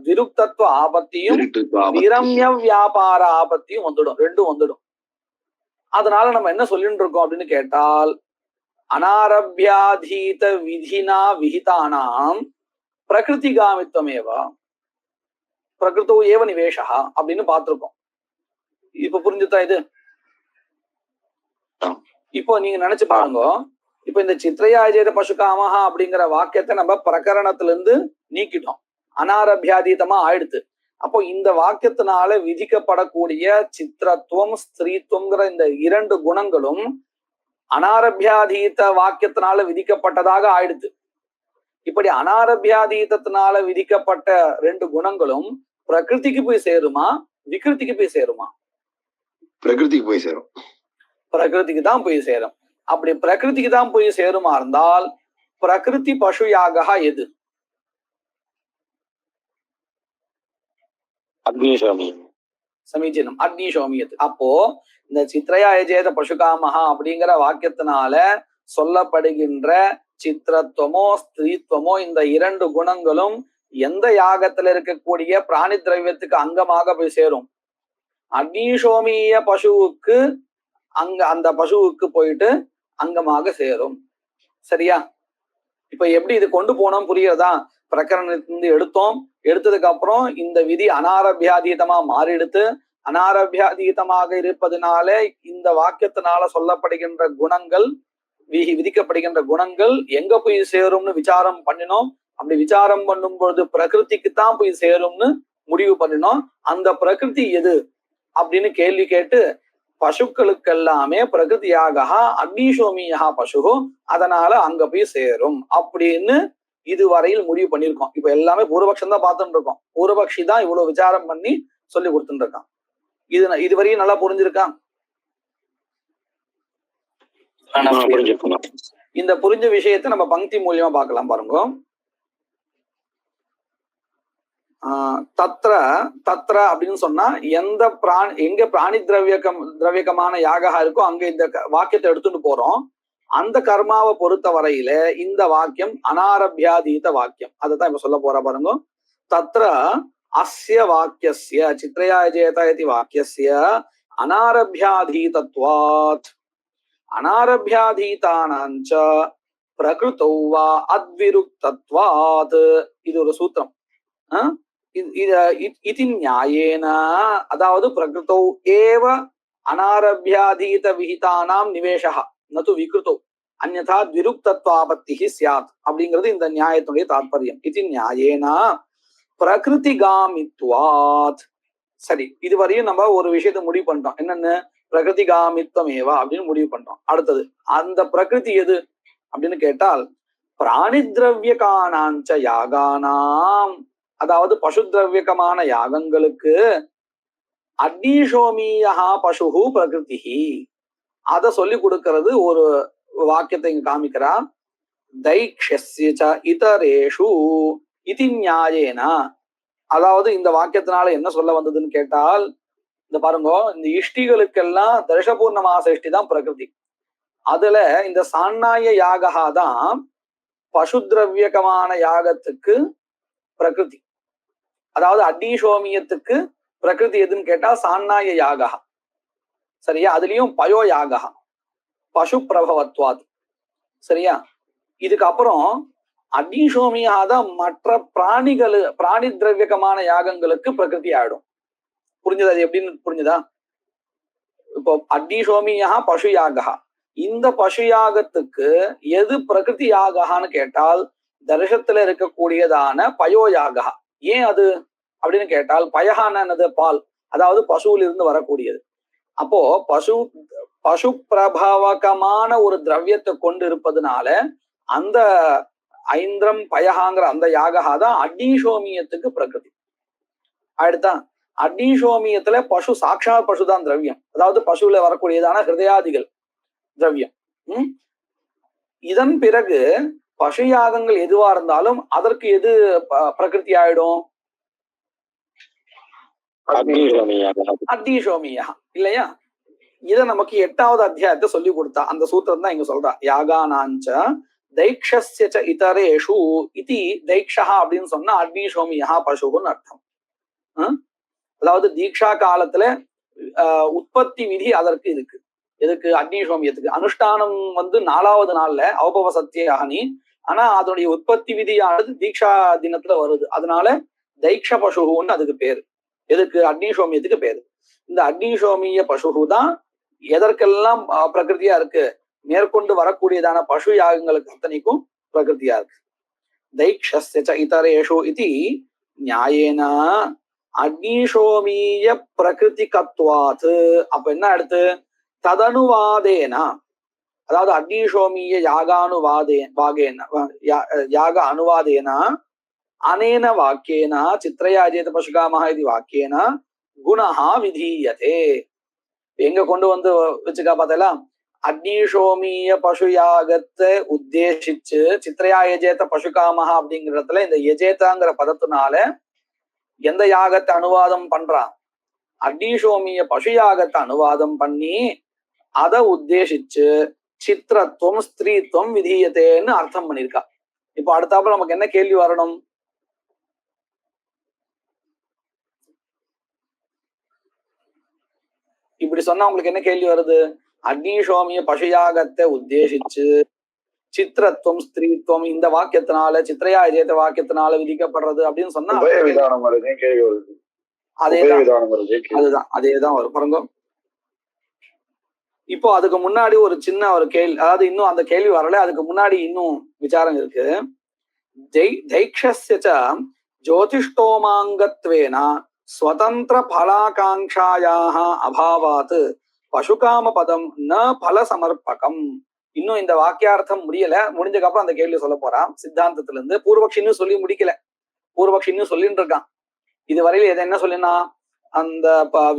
த்விருக்தத்துவ ஆபத்தியும் விரம்ய வியாபார ஆபத்தியும் வந்துடும். 2ம் வந்துடும். அதனால நம்ம என்ன சொல்லிட்டு இருக்கோம் அப்படின்னு கேட்டால், அனாரபியாதீத விதினா விஹிதானாம் பிரகிருதிகாமித்வமேவா பிரகிருத்தோ ஏவ நிவேஷா அப்படின்னு பார்த்திருக்கோம். இப்ப புரிஞ்சுதா இது? இப்போ நீங்க நினைச்சு பாருங்க, இப்ப இந்த சித்ரயாஜேத பசுகாமஹா அப்படிங்கிற வாக்கியத்தை நம்ம பிரகரணத்துல இருந்து நீக்கிட்டோம், அனாரபியாதீதமா ஆயிடுத்து. அப்போ இந்த வாக்கியத்தினால விதிக்கப்படக்கூடிய சித்திரத்துவம் ஸ்திரீத்துவங்கிற இந்த 2 குணங்களும் அனாரபியாதீத வாக்கியத்தினால விதிக்கப்பட்டதாக ஆயிடுத்து. இப்படி அனாரபியாதீதத்தினால விதிக்கப்பட்ட 2 குணங்களும் பிரகிருதிக்கு போய் சேருமா, விகிருதிக்கு போய் சேருமா? பிரகிருதிக்கு போய் சேரும். பிரகிருதிக்கு தான் போய் சேரும். அப்படி பிரகிருதிக்கு தான் போய் சேருமா இருந்தால் பிரகிருதி பசு யாகா எது? சமீச்சீனம், அக்னிசோமியத்து. அப்போ இந்த சித்ரயாஜேத பசுகாமஹா அப்படிங்கிற வாக்கியத்தினால சொல்லப்படுகின்ற சித்திரத்துவமோ ஸ்திரீத்துவமோ இந்த 2 குணங்களும் எந்த யாகத்துல இருக்கக்கூடிய பிராணி திரவியத்துக்கு அங்கமாக போய் சேரும்? அக்னிசோமிய பசுவுக்கு அந்த பசுவுக்கு போயிட்டு அங்கமாக சேரும். சரியா? இப்ப எப்படி இது கொண்டு போனோம் புரியுறதா? பிரகரணத்திலிருந்து எடுத்ததுக்கு அப்புறம் இந்த விதி அனாரபியாதீதமா மாறிடுத்து. அனாரபியாதீதமாக இருப்பதனால இந்த வாக்கியத்தினால சொல்லப்படுகின்ற குணங்கள், விதிக்கப்படுகின்ற குணங்கள் எங்க போய் சேரும்னு விசாரம் பண்ணினோம். அப்படி விசாரம் பண்ணும் பொழுது பிரகிருதிக்கு தான் போய் சேரும்னு முடிவு பண்ணினோம். அந்த பிரகிருதி எது அப்படின்னு கேள்வி கேட்டு பசுக்களுக்கு எல்லாமே பிரகிருதியாக அக்னிசோமியா பசு, அதனால அங்க போய் சேரும் அப்படின்னு இதுவரையில் முடிவு பண்ணியிருக்கோம். இப்ப எல்லாமே பூர்வபக்ஷம் தான் பார்த்துட்டு இருக்கோம். பூர்வபக்ஷி தான் இவ்வளவு விசாரம் பண்ணி சொல்லி கொடுத்துட்டு இருக்கான். இதுவரையும் நல்லா புரிஞ்சிருக்கா? இந்த புரிஞ்ச விஷயத்தை நம்ம பங்கி மூலியமா பார்க்கலாம் பாருங்க. தத்ர தத்ர அப்படின்னு சொன்னா எங்க பிராணி திரவியகமான யாகா இருக்கோ அங்க இந்த வாக்கியத்தை எடுத்துட்டு போறோம். அந்த கர்மாவை பொறுத்த வரையில இந்த வாக்கியம் அனாரபியாதீத வாக்கியம். அதைத்தான் இப்ப சொல்ல போற பாருங்க. தத்ர அஸ்ய வாக்கியஸ்ய சித்ரயாஜேத இதி வாக்கியஸ்ய அனாரபியாதீதத்வாத் அனாரபியாதீதானாஞ்ச பிரகிருதௌ வா அத்விருக்தத்வாத். இது ஒரு சூத்திரம். இது நியாயேன, அதாவது பிரகிருதௌ ஏவ அனாரபியாதீத விஹிதானாம் நிவேஷா நது விகிருதோ அன்யதா த்விருக்தத்வாபத்திஹி ஸ்யாத் அப்படிங்கிறது இந்த நியாயத்துடைய தாற்பயம். இது நியாயேன பிரகிருதிகாமித்வாத். சரி, இதுவரையும் நம்ம ஒரு விஷயத்தை முடிவு பண்ணிட்டோம். என்னன்னு? பிரகிருதிகாமித்வமேவா அப்படின்னு முடிவு பண்றோம். அடுத்தது அந்த பிரகிருதி எது அப்படின்னு கேட்டால் பிராணி திரவியகானாஞ்ச யாகானாம், அதாவது பசு திரவியகமான யாகங்களுக்கு அக்னிசோமியா பசு பிரகிருதி, அத சொல்லி கொடுக்கிறது ஒரு வாக்கியத்தை இங்க காமிக்கிறா. தைக்ஷ்யஸ்ய இதரேஷு இதி நியாயேன, அதாவது இந்த வாக்கியத்தினால என்ன சொல்ல வந்ததுன்னு கேட்டால், இந்த பாருங்க, இந்த இஷ்டிகளுக்கெல்லாம் தர்ஷபூர்ணமாச இஷ்டி தான் பிரகிருதி. அதுல இந்த சான்னாய யாகா தான் பசு திரவியகமான யாகத்துக்கு பிரகிருதி. அதாவது அக்னிசோமியத்துக்கு பிரகிருதி எதுன்னு கேட்டா சான்னாய யாகா. சரியா? அதுலயும் பயோ யாகா பசு பிரபவத்வாத். சரியா? இதுக்கப்புறம் அக்னிசோமியா தான் மற்ற பிராணி திரவியகமான யாகங்களுக்கு பிரகிருதி ஆயிடும். புரிஞ்சுதா? அது எப்படின்னு புரிஞ்சுதா? இப்போ அக்னிசோமியா பசு யாகா, இந்த பசு யாகத்துக்கு எது பிரகிருதி யாகான்னு கேட்டால் தர்ஷத்துல இருக்கக்கூடியதான பயோயாகா. ஏன் அது அப்படின்னு கேட்டால், பயகானது பால், அதாவது பசுவிலிருந்து வரக்கூடியது. அப்போ பசு பிரபாவகமான ஒரு திரவியத்தை கொண்டு இருப்பதுனால அந்த ஐந்திரம் பயகாங்கிற அந்த யாகா தான் அக்னிசோமியத்துக்கு பிரகிருதி. அடுத்தா அக்னிசோமியத்துல பசு சாட்சாத் பசுதான் திரவியம், அதாவது பசுல வரக்கூடியதான ஹிருதயாதிகள் திரவியம். இதன் பிறகு பசு யாகங்கள் எதுவா இருந்தாலும் அதற்கு எது பிரகிருதி ஆயிடும்? அக்னிசோமியா இல்லையா? இத நமக்கு 8வது அத்தியாயத்தை சொல்லி கொடுத்தா அந்த சூத்திரம் தான் இங்க சொல்றா. யாகானாஞ்ச தைக்ஷஸ்ய ச இதரேஷு இதி தைக்ஷா அப்படின்னு சொன்னா அக்னிசோமியா பசுன்னு அர்த்தம். அதாவது தீக்ஷா காலத்துல உற்பத்தி விதி அதற்கு இருக்கு. எதுக்கு? அக்னிசோமியத்துக்கு. அனுஷ்டானம் 4வது நாள்ல அவபவ சத்தியாகனி, ஆனா அதனுடைய உற்பத்தி விதியானது தீக்ஷா தினத்துல வருது. அதனால தைக்ஷ பசுன்னு அதுக்கு பேரு. எதுக்கு? அக்னிசோமியத்துக்கு பேரு. இந்த அக்னிசோமிய பசுகு தான் எதற்கெல்லாம் பிரகிருதியா இருக்கு? மேற்கொண்டு வரக்கூடியதான பசு யாகங்களுக்கு அத்தனைக்கும் பிரகிருதியா இருக்கு. தைக்ஷஸ்ய ச இதரேஷு இதி நியாயேன அக்னிசோமிய பிரகிருதிகத்வாத். அப்ப என்ன அடுத்து? ததனுவாதேனா, அதாவது அக்னிசோமிய யாக அனுவாதேன அனேன வாக்கியேன சித்ரயாஜேத பசுகாமஹ இது வாக்கியேன குணஹா விதீயதே. எங்க கொண்டு வந்து வச்சுக்கா பார்த்தா, அக்னிசோமிய பசு யாகத்தை உத்தேசிச்சு சித்ரயா யஜேத பசுகாமஹா அப்படிங்கிற இடத்துல இந்த யஜேதாங்கிற பதத்தினால எந்த யாகத்தை அனுவாதம் பண்றான்? அக்னிசோமிய பசு யாகத்தை அனுவாதம் பண்ணி அதை உத்தேசிச்சு சித்திரத்துவம் ஸ்திரீத்துவம் விதீயத்தேன்னு அர்த்தம் பண்ணிருக்கா. இப்போ அடுத்தாப்புல நமக்கு என்ன கேள்வி வரணும்? இப்படி சொன்னா உங்களுக்கு என்ன கேள்வி வருது? அக்னிசோமிய பசுயாகத்தை உத்தேசிச்சு சித்திரத்துவம் ஸ்திரீத்துவம் இந்த வாக்கியத்தினால சித்ரயா யஜேத வாக்கியத்தினால விதிக்கப்படுறது அப்படின்னு சொன்னா அதேதான் வரும் பாருங்க. இப்போ அதுக்கு முன்னாடி ஒரு சின்ன ஒரு கேள்வி, அதாவது இன்னும் அந்த கேள்வி வரல, அதுக்கு முன்னாடி இன்னும் விசாரம் இருக்கு. தைக்ஷஸ்ய ஜோதிஷ்டோமாங்கத்வேன ஸ்வதந்திர பலாகாங்காயாக அபாவாத் பசுகாம பதம் ந பல சமர்ப்பகம். இன்னும் இந்த வாக்கியார்த்தம் முடியல, முடிஞ்சதுக்கு அப்புறம் அந்த கேள்வி சொல்ல போறான். சித்தாந்தத்துல இருந்து பூர்வபக்ஷி இன்னும் சொல்லி முடிக்கல, பூர்வபக்ஷி இன்னும் சொல்லிட்டு இருக்கான். இதுவரையில எதை என்ன சொல்லினா, அந்த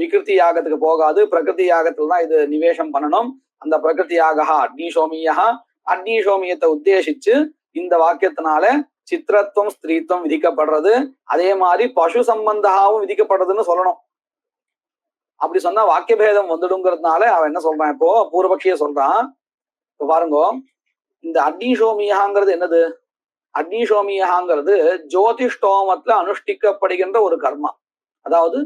விகிருதி யாகத்துக்கு போகாது, பிரகிருதி யாகத்துல தான் இது நிவேசம் பண்ணணும். அந்த பிரகிருதி யாக அக்னிசோமியா, அக்னிசோமியத்தை உத்தேசிச்சு இந்த வாக்கியத்தினால சித்திரத்துவம் ஸ்திரீத்துவம் விதிக்கப்படுறது, அதே மாதிரி பசு சம்பந்தாவும் விதிக்கப்படுறதுன்னு சொல்லணும். அப்படி சொன்னா வாக்கிய பேதம் வந்துடுங்கிறதுனால அவன் என்ன சொல்றான்? இப்போ பூர்வபக்ஷிய சொல்றான். இப்போ பாருங்க, இந்த அக்னிசோமியாங்கிறது என்னது? அக்னிசோமியாங்கிறது ஜோதிஷ்டோமத்துல அனுஷ்டிக்கப்படுகின்ற ஒரு கர்மா. அதாவது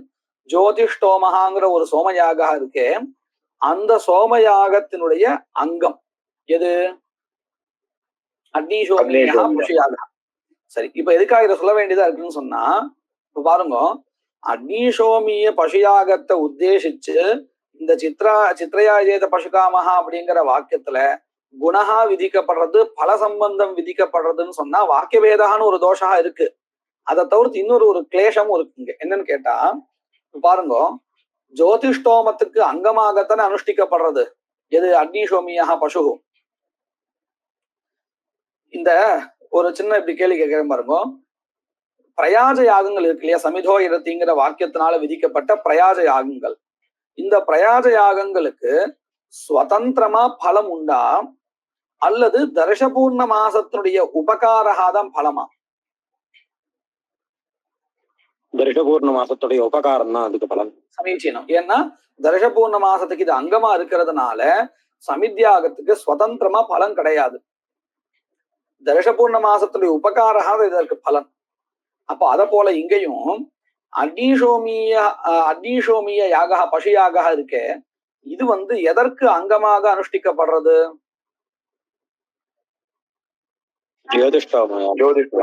ஜோதிஷ்டோமகாங்கிற ஒரு சோமயாக இருக்கே, அந்த சோமயாகத்தினுடைய அங்கம் எது? அக்னிசோமியா புஷியாக. சரி, இப்ப எதுக்காக இதை சொல்ல வேண்டியதா இருக்குன்னு சொன்னா, இப்ப பாருங்க, அக்னிசோமிய பசுயாகத்தை உத்தேசிச்சு இந்த சித்ரயாஜேத பசுகாமஹா அப்படிங்கிற வாக்கியத்துல குணஹா விதிக்கப்படுறது, பல சம்பந்தம் விதிக்கப்படுறதுன்னு சொன்னா வாக்கிய வேதான்னு ஒரு தோஷா இருக்கு. அதை தவிர்த்து இன்னொரு ஒரு கிளேஷமும் இருக்குங்க. என்னன்னு கேட்டா, பாருங்க, ஜோதிஷ்டோமத்துக்கு அங்கமாகத்தானே அனுஷ்டிக்கப்படுறது எது? அக்னிசோமியா பசு. இந்த ஒரு சின்ன இப்படி கேள்வி கேட்கிறேன் பாருங்க. பிரயாஜ யாகங்கள் இருக்கு இல்லையா? சமிதோ இரத்திங்கிற வாக்கியத்தினால விதிக்கப்பட்ட பிரயாஜ யாகங்கள். இந்த பிரயாஜ யாகங்களுக்கு சுதந்திரமா பலம் உண்டா அல்லது தர்ஷபூர்ண மாசத்தினுடைய உபகாரகாதான் பலமா? தர்ஷபூர்ண மாசத்துடைய உபகாரம் தான் அதுக்கு பலன். சமீச்சீனம். ஏன்னா தர்ஷபூர்ண மாசத்துக்கு இது அங்கமா இருக்கிறதுனால சமித்யாகத்துக்கு சுதந்திரமா பலன் கிடையாது. தர்ஷபூர்ண மாசத்துடைய உபகாரகா இதற்கு பலன். அப்போ அத போல இங்கேயும் அக்னிசோமிய யாக பசு யாக இருக்கே, இது எதற்கு அங்கமாக அனுஷ்டிக்கப்படுறது?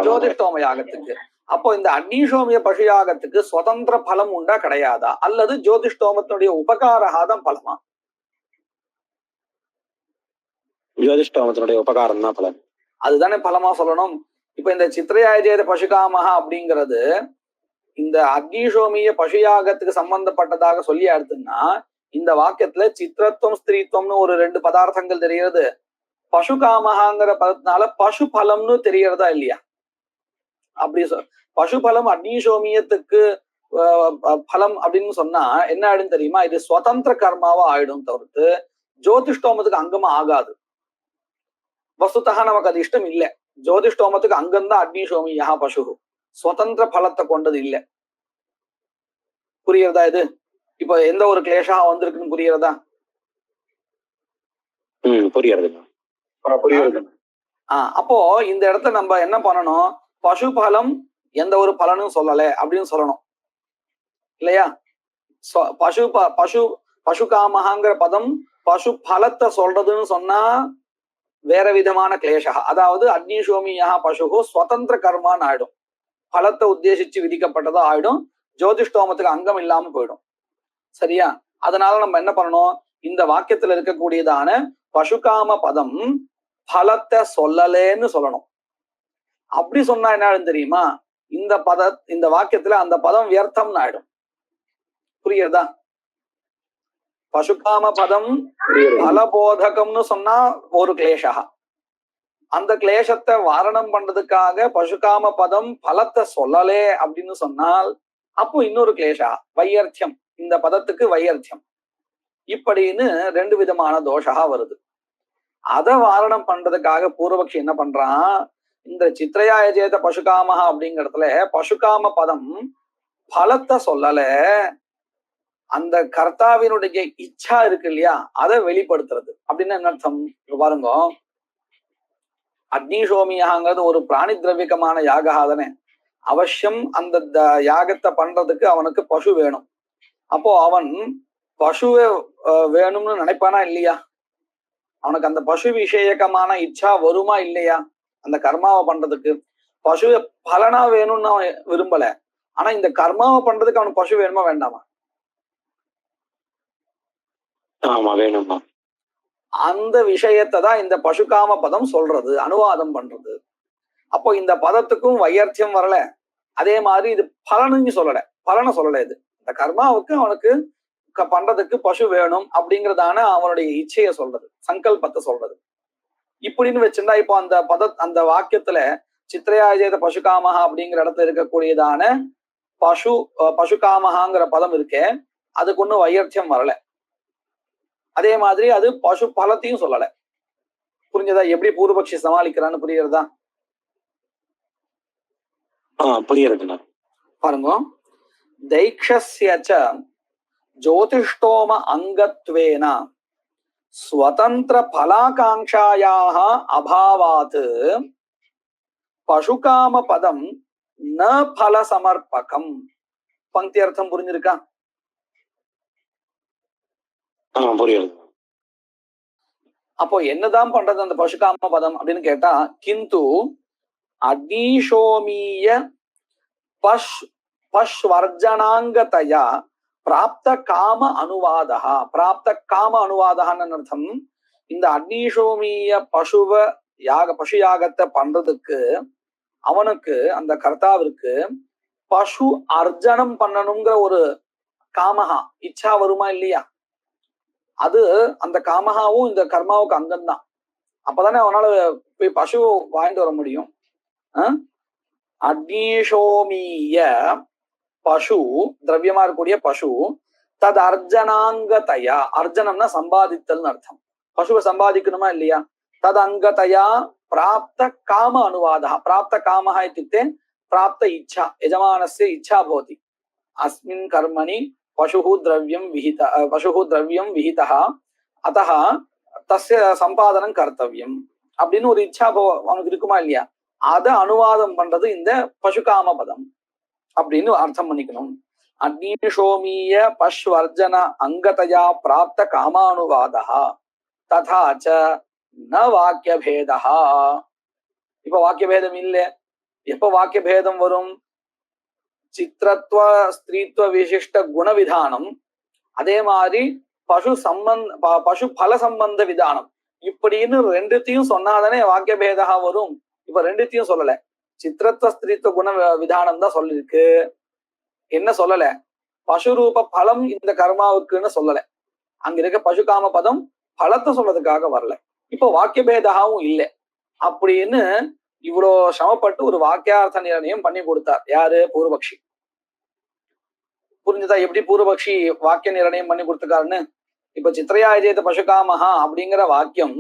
ஜோதிஷ்டோம யாகத்துக்கு. அப்போ இந்த அக்னிசோமிய பசு யாகத்துக்கு சுதந்திர பலம் உண்டா கிடையாதா, அல்லது ஜோதிஷ்டோமத்தினுடைய உபகாரகாதான் பலமா? ஜோதிஷ்டோமத்தினுடைய உபகாரம் தான் பலன். அதுதானே பலமா சொல்லணும். இப்ப இந்த சித்திரையாஜேத பசுகாமஹா அப்படிங்கிறது இந்த அக்னிஷோமிய பசுயாகத்துக்கு சம்பந்தப்பட்டதாக சொல்லி அடுத்துன்னா இந்த வாக்கியத்துல சித்திரத்துவம் ஸ்திரீத்துவம்னு ஒரு 2 பதார்த்தங்கள் தெரிகிறது. பசுகாமஹாங்கிற பதத்தினால பசு பலம்னு தெரியறதா இல்லையா? அப்படி பசு பலம் அக்னிஷோமியத்துக்கு பலம் அப்படின்னு சொன்னா என்ன ஆயிடும் தெரியுமா? இது சுதந்திர கர்மாவா ஆயிடும் தவிர்த்து ஜோதிஷ்டோமத்துக்கு அங்கமா ஆகாது. வஸ்துதா நமக்கு அது இஷ்டம் இல்லை. ஜோதிஷ்டோமத்துக்கு அங்கம்தான் அக்னிஷோமியா பசு, சுதந்திர பலத்தை கொண்டது இல்லை. புரியுறதா இது? இப்ப எந்த ஒரு கிளேஷா வந்திருக்குன்னு புரியுறதா? புரியுறது. அப்போ இந்த இடத்துல நம்ம என்ன பண்ணணும்? பசு பலம் எந்த ஒரு பலனும் சொல்லல அப்படின்னு சொல்லணும் இல்லையா? பசு காமஹாங்கிற பதம் பசு பலத்தை சொல்றதுன்னு சொன்னா வேற விதமான கிளேஷா, அதாவது அக்னிஷோமியா பசுகோ சுதந்திர கர்மான்னு ஆயிடும். பலத்தை உத்தேசிச்சு விதிக்கப்பட்டதா ஆயிடும். ஜோதிஷ்டோமத்துக்கு அங்கம் இல்லாம போயிடும். சரியா? அதனால நம்ம என்ன பண்ணணும்? இந்த வாக்கியத்துல இருக்கக்கூடியதான பசுகாம பதம் பலத்தை சொல்லலேன்னு சொல்லணும். அப்படி சொன்னா என்ன ஆயிடும் தெரியுமா? இந்த வாக்கியத்துல அந்த பதம் வியர்த்தம்னு ஆயிடும். புரியுறதா? பசுகாம பதம் பலபோதகம்னு சொன்னா ஒரு கிளேஷா, அந்த கிளேசத்தை வாரணம் பண்றதுக்காக பசுகாம பதம் பலத்தை சொல்லலே அப்படின்னு சொன்னால் அப்போ இன்னொரு கிளேஷா, வையர்த்தியம். இந்த பதத்துக்கு வையர்த்தியம் இப்படின்னு 2 விதமான தோஷா வருது. அதை வாரணம் பண்றதுக்காக பூர்வபக்ஷி என்ன பண்றான்? இந்த சித்திரையாயஜேத பசுகாமஹா அப்படிங்கிறதுல பசுகாம பதம் பலத்தை சொல்லல, அந்த கர்த்தாவினுடைய இச்சா இருக்கு இல்லையா, அதை வெளிப்படுத்துறது. அப்படின்னு என்ன அர்த்தம்? பாருங்க, அக்னிஷோமியாங்கிறது ஒரு பிராணி திரவியகமான யாக தானே. அவசியம் அந்த யாகத்தை பண்றதுக்கு அவனுக்கு பசு வேணும். அப்போ அவன் பசுவை வேணும்னு நினைப்பானா இல்லையா? அவனுக்கு அந்த பசு விஷயகமான இச்சா வருமா இல்லையா? அந்த கர்மாவை பண்றதுக்கு பசுவை பலனா வேணும்னு அவன் விரும்பல. ஆனா இந்த கர்மாவை பண்றதுக்கு அவனுக்கு பசு வேணுமா வேண்டாமா? ஆமா, வேணுமா. அந்த விஷயத்தை தான் இந்த பசுகாம பதம் சொல்றது, அனுவாதம் பண்றது. அப்போ இந்த பதத்துக்கும் வையர்த்தியம் வரல, அதே மாதிரி இது பலனுன்னு சொல்லல, பலனை சொல்லல. இது இந்த கர்மாவுக்கு அவனுக்கு பண்றதுக்கு பசு வேணும் அப்படிங்கிறதான அவனுடைய இச்சையை சொல்றது, சங்கல்பத்தை சொல்றது. இப்படின்னு வச்சிருந்தா இப்போ அந்த வாக்கியத்துல சித்திரையாஜேத பசுகாமஹா அப்படிங்கிற இடத்துல இருக்கக்கூடியதான பசுகாமஹாங்கிற பதம் இருக்கே, அதுக்கு ஒன்றும் வையர்த்தியம் வரல. அதே மாதிரி அது பசு பலத்தையும் சொல்லல. புரிஞ்சதா? எப்படி பூர்வபக்ஷி சமாளிக்கிறான்னு புரியுறதா? புரியுறதுண்ணா. பாருங்க, தைக்ஷஸ்யச்ச ஜோதிஷ்டோம அங்கத்வேன ஸ்வதந்திர பலாகாங்ஷாயாக அபாவாத் பசுகாம பதம் ந பல சமர்ப்பகம். பங்கி அர்த்தம் புரிஞ்சிருக்கா? புரியுது. அப்போ என்னதான் பண்றது அந்த பசுகாம பதம் அப்படின்னு கேட்டா, கிந்து அக்னிஷோமிய பஷ்வர்ஜனாங்கதயா பிராப்த காம அனுவாதா. பிராப்த காம அனுவாதான்னு அர்த்தம். இந்த அக்னிஷோமிய பசு யாகத்தை பண்றதுக்கு அவனுக்கு, அந்த கர்த்தாவிற்கு பசு அர்ஜனம் பண்ணணுங்கிற ஒரு காமஹா இச்சா வருமா இல்லையா? அது அந்த காமஹாவும் இந்த கர்மாவுக்கு அங்கம்தான். அப்பதானே அவனால போய் பசு வாங்கிட்டு வர முடியும். அக்னிஷோமிய பசு, திரவியமா இருக்கக்கூடிய பசு, தது அர்ஜனாங்கதயா. அர்ஜனம்னா சம்பாதித்தல்னு அர்த்தம். பசுவை சம்பாதிக்கணுமா இல்லையா? தது அங்கதயா பிராப்த காம அனுவாதா. பிராப்த காமஹா இत्युक्ते பிராப்த இச்சா, யஜமானஸ்ய இச்சா பவதி. அஸ்மின் கர்மணி பசுஹு திரவியம் விஹிதः அத்தः தஸ்ய சம்பாதனம் கர்த்தவியம் அப்படின்னு ஒரு இச்சா அவனுக்கு இருக்குமா இல்லையா? அதை அனுவாதம் பண்றது இந்த பசுகாம பதம் அப்படின்னு அர்த்தம் பண்ணிக்கணும். அக்னிஷோமிய பஷ்வர்ஜன அங்கதயா பிராப்த காமானுவாதா ததா ச ந வாக்கிய பேதா. இப்ப வாக்கிய பேதம் இல்லை. எப்ப வாக்கிய பேதம் வரும்? சித்திரத்துவ ஸ்திரீத்துவ விசிஷ்ட குண விதானம், அதே மாதிரி பசு பல சம்பந்த விதானம், இப்படின்னு 2த்தையும் சொன்னாதானே வாக்கிய பேதா வரும். இப்ப 2த்தையும் சொல்லல. சித்திரத்துவ ஸ்திரீத்துவ குண விதானம் தான் சொல்லிருக்கு. என்ன சொல்லல? பசுரூப பலம் இந்த கர்மாவுக்குன்னு சொல்லல. அங்க இருக்க பசுகாம பதம் பலத்தை சொல்றதுக்காக வரல. இப்போ வாக்கிய பேதாவும் இல்லை அப்படின்னு இவ்வளோ சிரமப்பட்டு ஒரு வாக்கியார்த்த நிர்ணயம் பண்ணி கொடுத்தார். யாரு? பூர்வபக்ஷி. புரிஞ்சுதா எப்படி பூர்வபக்ஷி வாக்கிய நிர்ணயம் பண்ணி கொடுத்துருக்காருன்னு? இப்ப சித்திரையாஜேத பசுகாமஹா அப்படிங்கிற வாக்கியம்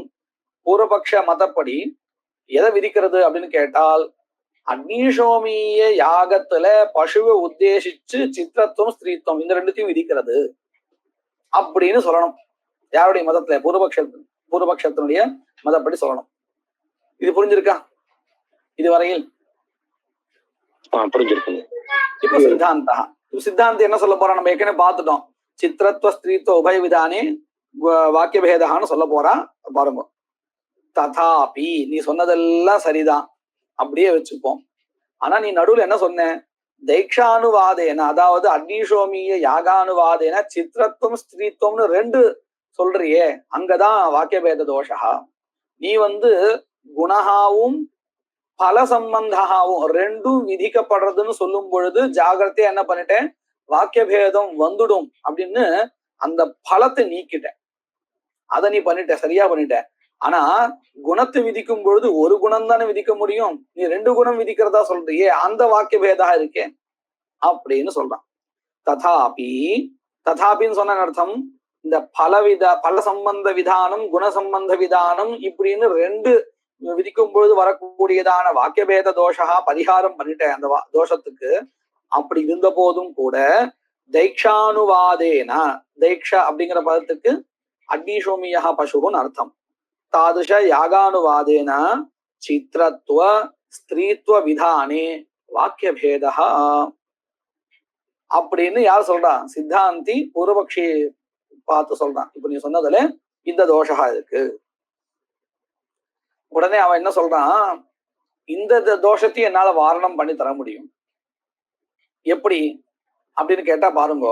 பூர்வபக்ஷ மதப்படி எதை விதிக்கிறது அப்படின்னு கேட்டால், அக்னிசோமிய யாகத்துல பசுவை உத்தேசிச்சு சித்திரத்துவம் ஸ்திரீத்துவம் இந்த ரெண்டுத்தையும் விதிக்கிறது அப்படின்னு சொல்லணும். யாருடைய மதத்துல? பூர்வபக்ஷத்தினுடைய மதப்படி சொல்லணும். இது புரிஞ்சிருக்கா இதுவரையில்? புரிஞ்சிருக்கு. இப்ப சித்தாந்தா, சித்தாந்தி என்ன சொல்ல போறா? நம்ம ஏற்கனவே பார்த்துட்டோம். சித்திரத்துவ ஸ்திரீத்துவ உபய விதானே வாக்கிய பேதான்னு சொல்ல போறா. பாருங்க. ததாபி, நீ சொன்னதெல்லாம் சரிதான், அப்படியே வச்சுப்போம். ஆனா நீ நடுவுல என்ன சொன்ன? தைக்ஷானுவாதேன, அதாவது அக்னிசோமிய யாகானுவாதேன சித்திரத்துவம் ஸ்திரீத்துவம்னு ரெண்டு சொல்றியே, அங்கதான் வாக்கிய பேத தோஷா. நீ குணஹாவும் பல சம்பந்தாவும் ரெண்டும் விதிக்கப்படுறதுன்னு சொல்லும் பொழுது ஜாகிரதையா என்ன பண்ணிட்டேன்? வாக்கிய பேதம் வந்துடும் அப்படின்னு அந்த பலத்தை நீக்கிட்டேன். அதை நீ பண்ணிட்ட, சரியா பண்ணிட்ட. ஆனா குணத்தை விதிக்கும் பொழுது ஒரு குணம் தானே விதிக்க முடியும். நீ ரெண்டு குணம் விதிக்கிறதா சொல்றியே, அந்த வாக்கிய பேதா இருக்கே அப்படின்னு சொல்றான். ததாபி, ததாபின்னு சொன்ன அர்த்தம் இந்த பல சம்பந்த விதானம் குண சம்பந்த விதானம் இப்படின்னு ரெண்டு விதிக்கும் பொழுது வரக்கூடியதான வாக்கிய பேத தோஷா பரிகாரம் பண்ணிட்டேன் அந்த தோஷத்துக்கு. அப்படி இருந்த போதும் கூட தைக்ஷானுவாதேன, தைக்ஷா அப்படிங்கிற பதத்துக்கு அக்னிசோமியா பசுன்னு அர்த்தம். தாதுஷ யாகானுவாதேன சித்திரத்துவ ஸ்திரீத்துவ விதானே வாக்கிய பேதா அப்படின்னு யார் சொல்றா? சித்தாந்தி பூர்வபக்ஷி பார்த்து சொல்றான். இப்ப நீ சொன்னதுல இந்த தோஷா இருக்கு. உடனே அவன் என்ன சொல்றான்? இந்த தோஷத்தையும் என்னால வாரணம் பண்ணி தர முடியும். எப்படி அப்படின்னு கேட்டா பாருங்க.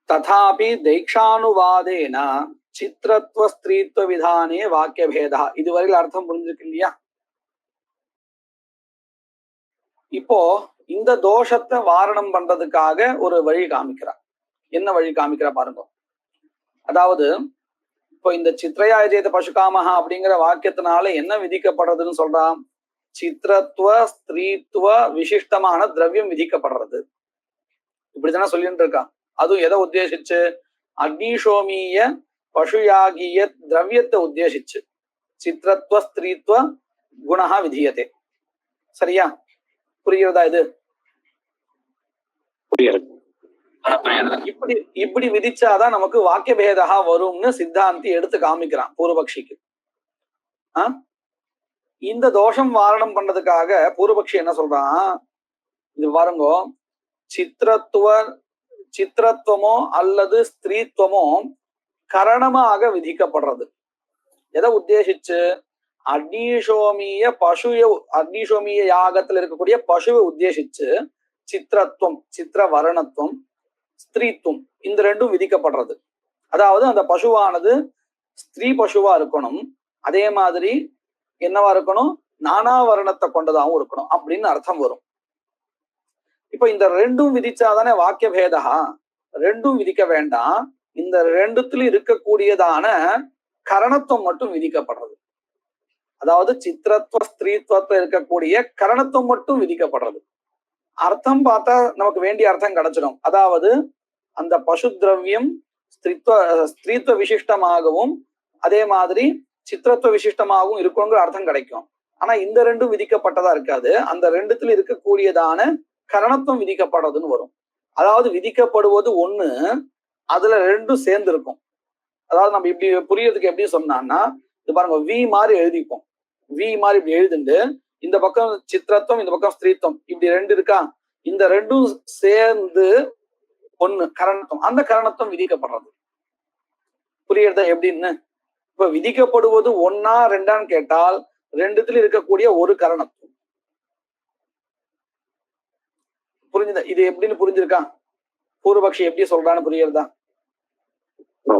ததாபி தைக்ஷானுவாதேன சித்திரத்துவ ஸ்திரீத்துவ விதானே வாக்கிய பேதா. இதுவரையில் அர்த்தம் புரிஞ்சிருக்கு இல்லையா? இப்போ இந்த தோஷத்தை வாரணம் பண்றதுக்காக ஒரு வழி காமிக்கிறார். என்ன வழி காமிக்கிறா பாருங்க. அதாவது இப்போ இந்த சித்திரையாஜேத பசுகாமஹா அப்படிங்கிற வாக்கியத்தினால என்ன விதிக்கப்படுறதுன்னு சொல்றான்? சித்திரத்துவ ஸ்திரீத்துவ விசிஷ்டமான திரவியம் விதிக்கப்படுறது. இப்படித்தானே சொல்லிட்டு இருக்கான். அதுவும் எதை உத்தேசிச்சு? அக்னிசோமிய பசுயாகிய திரவியத்தை உத்தேசிச்சு சித்திரத்துவ ஸ்திரீத்துவ குணஹா விதியதே. சரியா? புரிகிறதா இது? இப்படி விதிச்சாதான் நமக்கு வாக்கிய பேதா வரும்னு சித்தாந்தி எடுத்து காமிக்கிறான் பூர்வபக்ஷிக்கு. இந்த தோஷம் வாரணம் பண்றதுக்காக பூர்வபக்ஷி என்ன சொல்றான்? இது பாருங்க, சித்திரத்துவமோ அல்லது ஸ்திரீத்துவமோ கரணமாக விதிக்கப்படுறது. எதை உத்தேசிச்சு? அக்னிசோமிய யாகத்துல இருக்கக்கூடிய பசுவை உத்தேசிச்சு சித்திரத்துவம், சித்திர வர்ணத்துவம், ஸ்திரீத்துவம் இந்த ரெண்டும் விதிக்கப்படுறது. அதாவது அந்த பசுவானது ஸ்திரீ பசுவா இருக்கணும், அதே மாதிரி என்னவா இருக்கணும்? நானாவரணத்தை கொண்டதாகவும் இருக்கணும் அப்படின்னு அர்த்தம் வரும். இப்ப இந்த ரெண்டும் விதிச்சாதானே வாக்கிய பேதா. ரெண்டும் விதிக்க வேண்டாம், இந்த ரெண்டுத்துல இருக்கக்கூடியதான கரணத்துவம் மட்டும் விதிக்கப்படுறது. அதாவது சித்திரத்துவ ஸ்திரீத்துவத்துல இருக்கக்கூடிய கரணத்துவம் மட்டும் விதிக்கப்படுறது. அர்த்தம் பார்த்தா நமக்கு வேண்டிய அர்த்தம் கிடைச்சிடும். அதாவது அந்த பசு திரவியம் ஸ்திரீத்துவ விசிஷ்டமாகவும் அதே மாதிரி சித்திரத்துவ விசிஷ்டமாகவும் இருக்கணுங்கிற அர்த்தம் கிடைக்கும். ஆனா இந்த ரெண்டும் விதிக்கப்பட்டதா இருக்காது, அந்த ரெண்டுத்துல இருக்கக்கூடியதான கரணத்துவம் விதிக்கப்படுறதுன்னு வரும். அதாவது விதிக்கப்படுவது ஒண்ணு, அதுல ரெண்டும் சேர்ந்து இருக்கும். அதாவது நம்ம இப்படி புரியறதுக்கு எப்படி சொன்னான்னா, இது பாருங்க, வி மாதிரி எழுதிப்போம். வி மாதிரி இப்படி எழுதுண்டு இந்த பக்கம் சித்திரத்துவம் இந்த பக்கம் ஸ்திரீத்துவம் இப்படி ரெண்டு இருக்கா, இந்த ரெண்டும் சேர்ந்து ஒண்ணு கரணத்துவம், அந்த கரணத்துவம் விதிக்கப்படுறது. புரியுறதா எப்படின்னு? இப்ப விதிக்கப்படுவது ஒன்னா ரெண்டான்னு கேட்டால் ரெண்டுத்துல இருக்கக்கூடிய ஒரு கரணத்துவம். புரிஞ்சுதா? இது எப்படின்னு புரிஞ்சிருக்கா? பூர்வபக்ஷி எப்படி சொல்றான்னு புரியுறதா?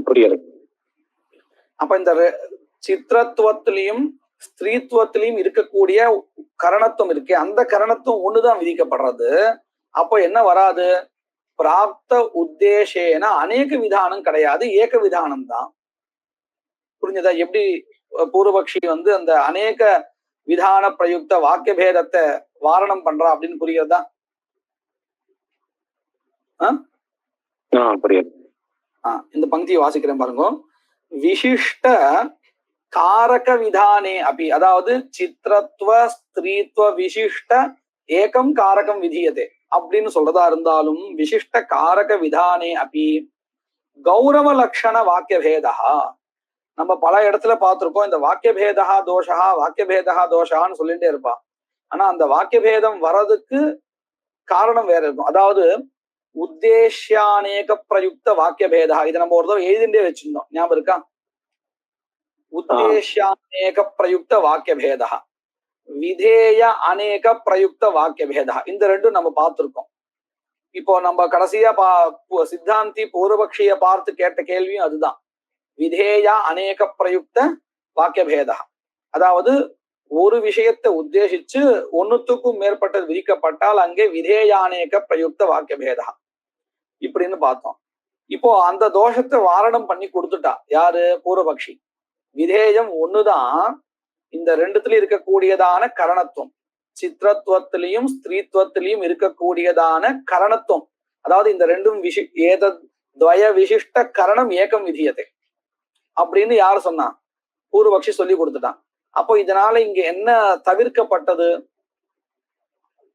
புரியுது. அப்ப இந்த சித்திரத்துவத்திலையும் ஸ்திரீத்துவத்திலையும் இருக்கக்கூடிய கரணத்துவம் இருக்கே, அந்த கரணத்துவம் ஒண்ணுதான் விதிக்கப்படுறது. அப்போ என்ன வராது? பிராப்த உத்தேசேன அநேக விதானம் கிடையாது, ஏக விதானம் தான். புரிஞ்சதா? எப்படி பூர்வபக்ஷி அந்த அநேக விதான பிரயுக்த வாக்கிய பேதத்தை வாரணம் பண்றா அப்படின்னு புரியுறதா? புரியுது. இந்த பங்கியை வாசிக்கிறேன் பாருங்க. விசிஷ்ட காரக விதானே அப்படி, அதாவது சித்திரத்துவ ஸ்திரீத்துவ விசிஷ்ட ஏகம் காரகம் விதியதே அப்படின்னு சொல்றதா இருந்தாலும், விசிஷ்ட காரக விதானே அப்படி கௌரவ லட்சண வாக்கிய பேதா. நம்ம பல இடத்துல பார்த்திருக்கோம், இந்த வாக்கிய பேதா தோஷா வாக்கிய பேதா தோஷான்னு சொல்லிட்டே இருப்பா. ஆனா அந்த வாக்கிய பேதம் வர்றதுக்கு காரணம் வேற இருக்கும். அதாவது உத்தேசியானேக பிரயுக்த வாக்கிய பேதா, இதை நம்ம ஒரு தடவை எழுதிண்டே வச்சிருந்தோம், ஞாபகம் இருக்கா? உத்தேசியானேக பிரயுக்த வாக்கிய பேதா, விதேய அநேக பிரயுக்த வாக்கிய பேதா, இந்த ரெண்டும் நம்ம பார்த்திருக்கோம். இப்போ நம்ம கடைசியா சித்தாந்தி பூர்வபக்ஷிய பார்த்து கேட்ட கேள்வியும் அதுதான். விதேயா அநேக பிரயுக்த வாக்கிய பேதா, அதாவது ஒரு விஷயத்தை உத்தேசிச்சு ஒன்னுத்துக்கும் மேற்பட்டது விதிக்கப்பட்டால் அங்கே விதேயானேக பிரயுக்த வாக்கிய பேதா இப்படின்னு பார்த்தோம். இப்போ அந்த தோஷத்தை வாரணம் பண்ணி கொடுத்துட்டா யாரு? பூர்வபக்ஷி. விதேயம் ஒண்ணுதான், இந்த ரெண்டுத்திலயும் இருக்கக்கூடியதான கரணத்துவம், சித்திரத்துவத்திலையும் ஸ்திரீத்துவத்திலையும் இருக்கக்கூடியதான கரணத்துவம், அதாவது இந்த ரெண்டும் துவய விசிஷ்ட கரணம் ஏகம் விதியதே அப்படின்னு யாரு சொன்னா? பூர்வபக்ஷி சொல்லி கொடுத்துட்டான். அப்போ இதனால இங்க என்ன தவிர்க்கப்பட்டது?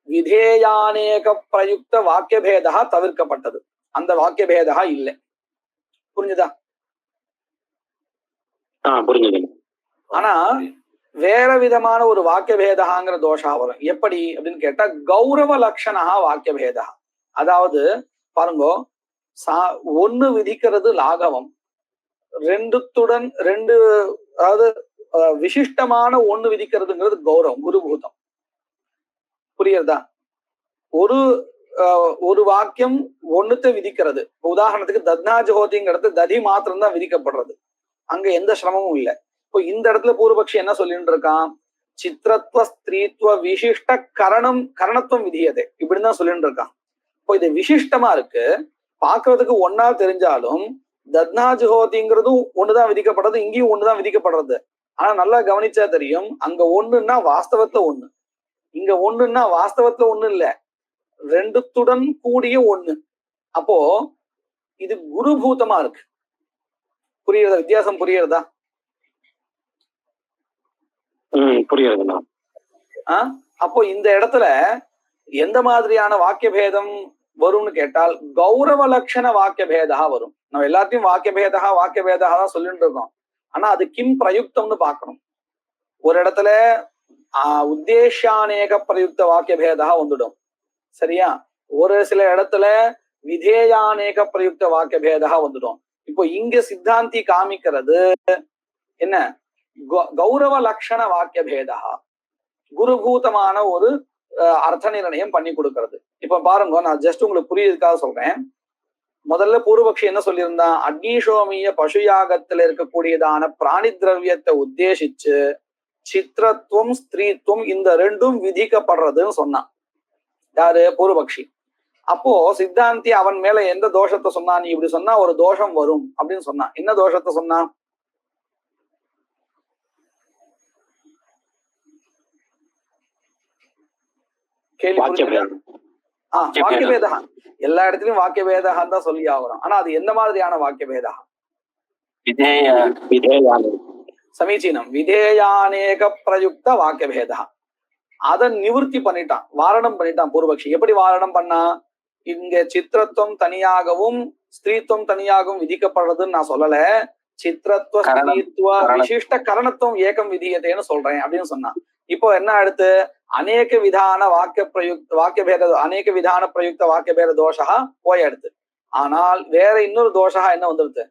விதேயானேக பிரயுக்த வாக்கிய பேதா தவிர்க்கப்பட்டது, அந்த வாக்கிய பேதா இல்லை. புரிஞ்சுதா? புரிஞ்சுது. ஆனா வேற விதமான ஒரு வாக்கிய பேதாங்கிற தோஷா வரும். எப்படி அப்படின்னு கேட்டா, கௌரவ லட்சணா வாக்கிய பேதா. அதாவது பாருங்க, ஒண்ணு விதிக்கிறது லாகவம், ரெண்டுத்துடன் ரெண்டு, அதாவது விசிஷ்டமான ஒண்ணு விதிக்கிறதுங்கிறது கௌரவம், குருபூதம். புரியுறதா? ஒரு வாக்கியம் ஒண்ணுத்த விதிக்கிறது. உதாரணத்துக்கு தத்னாஜோதிங்கிறது ததி மாத்திரம் தான் விதிக்கப்படுறது, அங்க எந்த சிரமமும் இல்லை. இப்போ இந்த இடத்துல பூர்வபக்ஷி என்ன சொல்லிட்டு இருக்கான்? சித்திரத்துவ ஸ்திரீத்துவ விசிஷ்ட கரணத்துவம் விதியதே இப்படின்னு சொல்லிட்டு இருக்கான். இப்போ இது விசிஷ்டமா இருக்கு, பாக்குறதுக்கு ஒன்னா தெரிஞ்சாலும் தத்னாஜோதிங்கிறதும் ஒண்ணுதான் விதிக்கப்படுறது, இங்கேயும் ஒண்ணுதான் விதிக்கப்படுறது. ஆனா நல்லா கவனிச்சா தெரியும், அங்க ஒண்ணுன்னா வாஸ்தவத்துல ஒண்ணு, இங்க ஒண்ணுன்னா வாஸ்தவத்துல ஒண்ணு இல்ல, ரெண்டுத்துடன் கூடிய ஒண்ணு. அப்போ இது குருபூதமா இருக்கு. புரியுறதா? வித்தியாசம் புரியுறதா? புரியுறதுண்ணா. அப்போ இந்த இடத்துல எந்த மாதிரியான வாக்கிய பேதம் வரும்னு கேட்டால், கௌரவ லட்சண வாக்கிய பேதா வரும். நம்ம எல்லாத்தையும் வாக்கிய பேதா தான் சொல்லிட்டு இருக்கோம். ஆனா அது கிம் பிரயுக்தம்னு பார்க்கணும். ஒரு இடத்துல உத்தேசியானேக பிரயுக்த வாக்கிய பேதா வந்துடும், சரியா? ஒரு சில இடத்துல விதேயானேக பிரயுக்த வாக்கிய பேதா வந்துடும். இப்போ இங்க சித்தாந்தி காமிக்கிறது என்ன? கௌரவ லட்சண வாக்கிய பேதா, குருபூதமான ஒரு அர்த்த நிர்ணயம் பண்ணி கொடுக்கறது. இப்ப பாருங்க, நான் ஜஸ்ட் உங்களுக்கு புரியுறதுக்காக சொல்றேன். முதல்ல பூர்வபக்ஷி என்ன சொல்லியிருந்தான்? அக்னிஷோமிய பசுயாகத்துல இருக்கக்கூடியதான பிராணி திரவியத்தை உத்தேசிச்சு சித்திரத்துவம் ஸ்திரீத்துவம் இந்த ரெண்டும் விதிக்கப்படுறதுன்னு சொன்னான். யாரு? பூர்வபக்ஷி. அப்போ சித்தாந்தி அவன் மேல எந்த தோஷத்தை சொன்னான்? நீ இப்படி சொன்னா ஒரு தோஷம் வரும் அப்படின்னு சொன்னான். என்ன தோஷத்தை சொன்னான்? வாக்கிய பேதா. எல்லா இடத்துலயும் வாக்கிய பேதகான்னு தான் சொல்லி ஆகிறோம். ஆனா அது எந்த மாதிரியான வாக்கிய பேதா? சமீச்சீனம். விதேயானேக பிரயுக்த வாக்கிய பேதா. அதை நிவர்த்தி பண்ணிட்டான், வாரணம் பண்ணிட்டான் பூர்வபக்ஷி. எப்படி வாரணம் பண்ணா? இங்க சித்திரத்துவம் தனியாகவும் ஸ்திரீத்துவம் தனியாகவும் விதிக்கப்படுறதுன்னு நான் சொல்லல, சித்திரத்துவ ஸ்திரீத்துவ விசிஷ்ட கரணத்துவம் ஏகம் விதியதேன்னு சொல்றேன் அப்படின்னு சொன்னான். இப்போ என்ன அடுத்து? அநேக விதான வாக்கிய பேத அநேக விதான பிரயுக்த வாக்கிய பேத தோஷா போய் அடுத்து. ஆனால் வேற இன்னொரு தோஷா என்ன வந்துருது?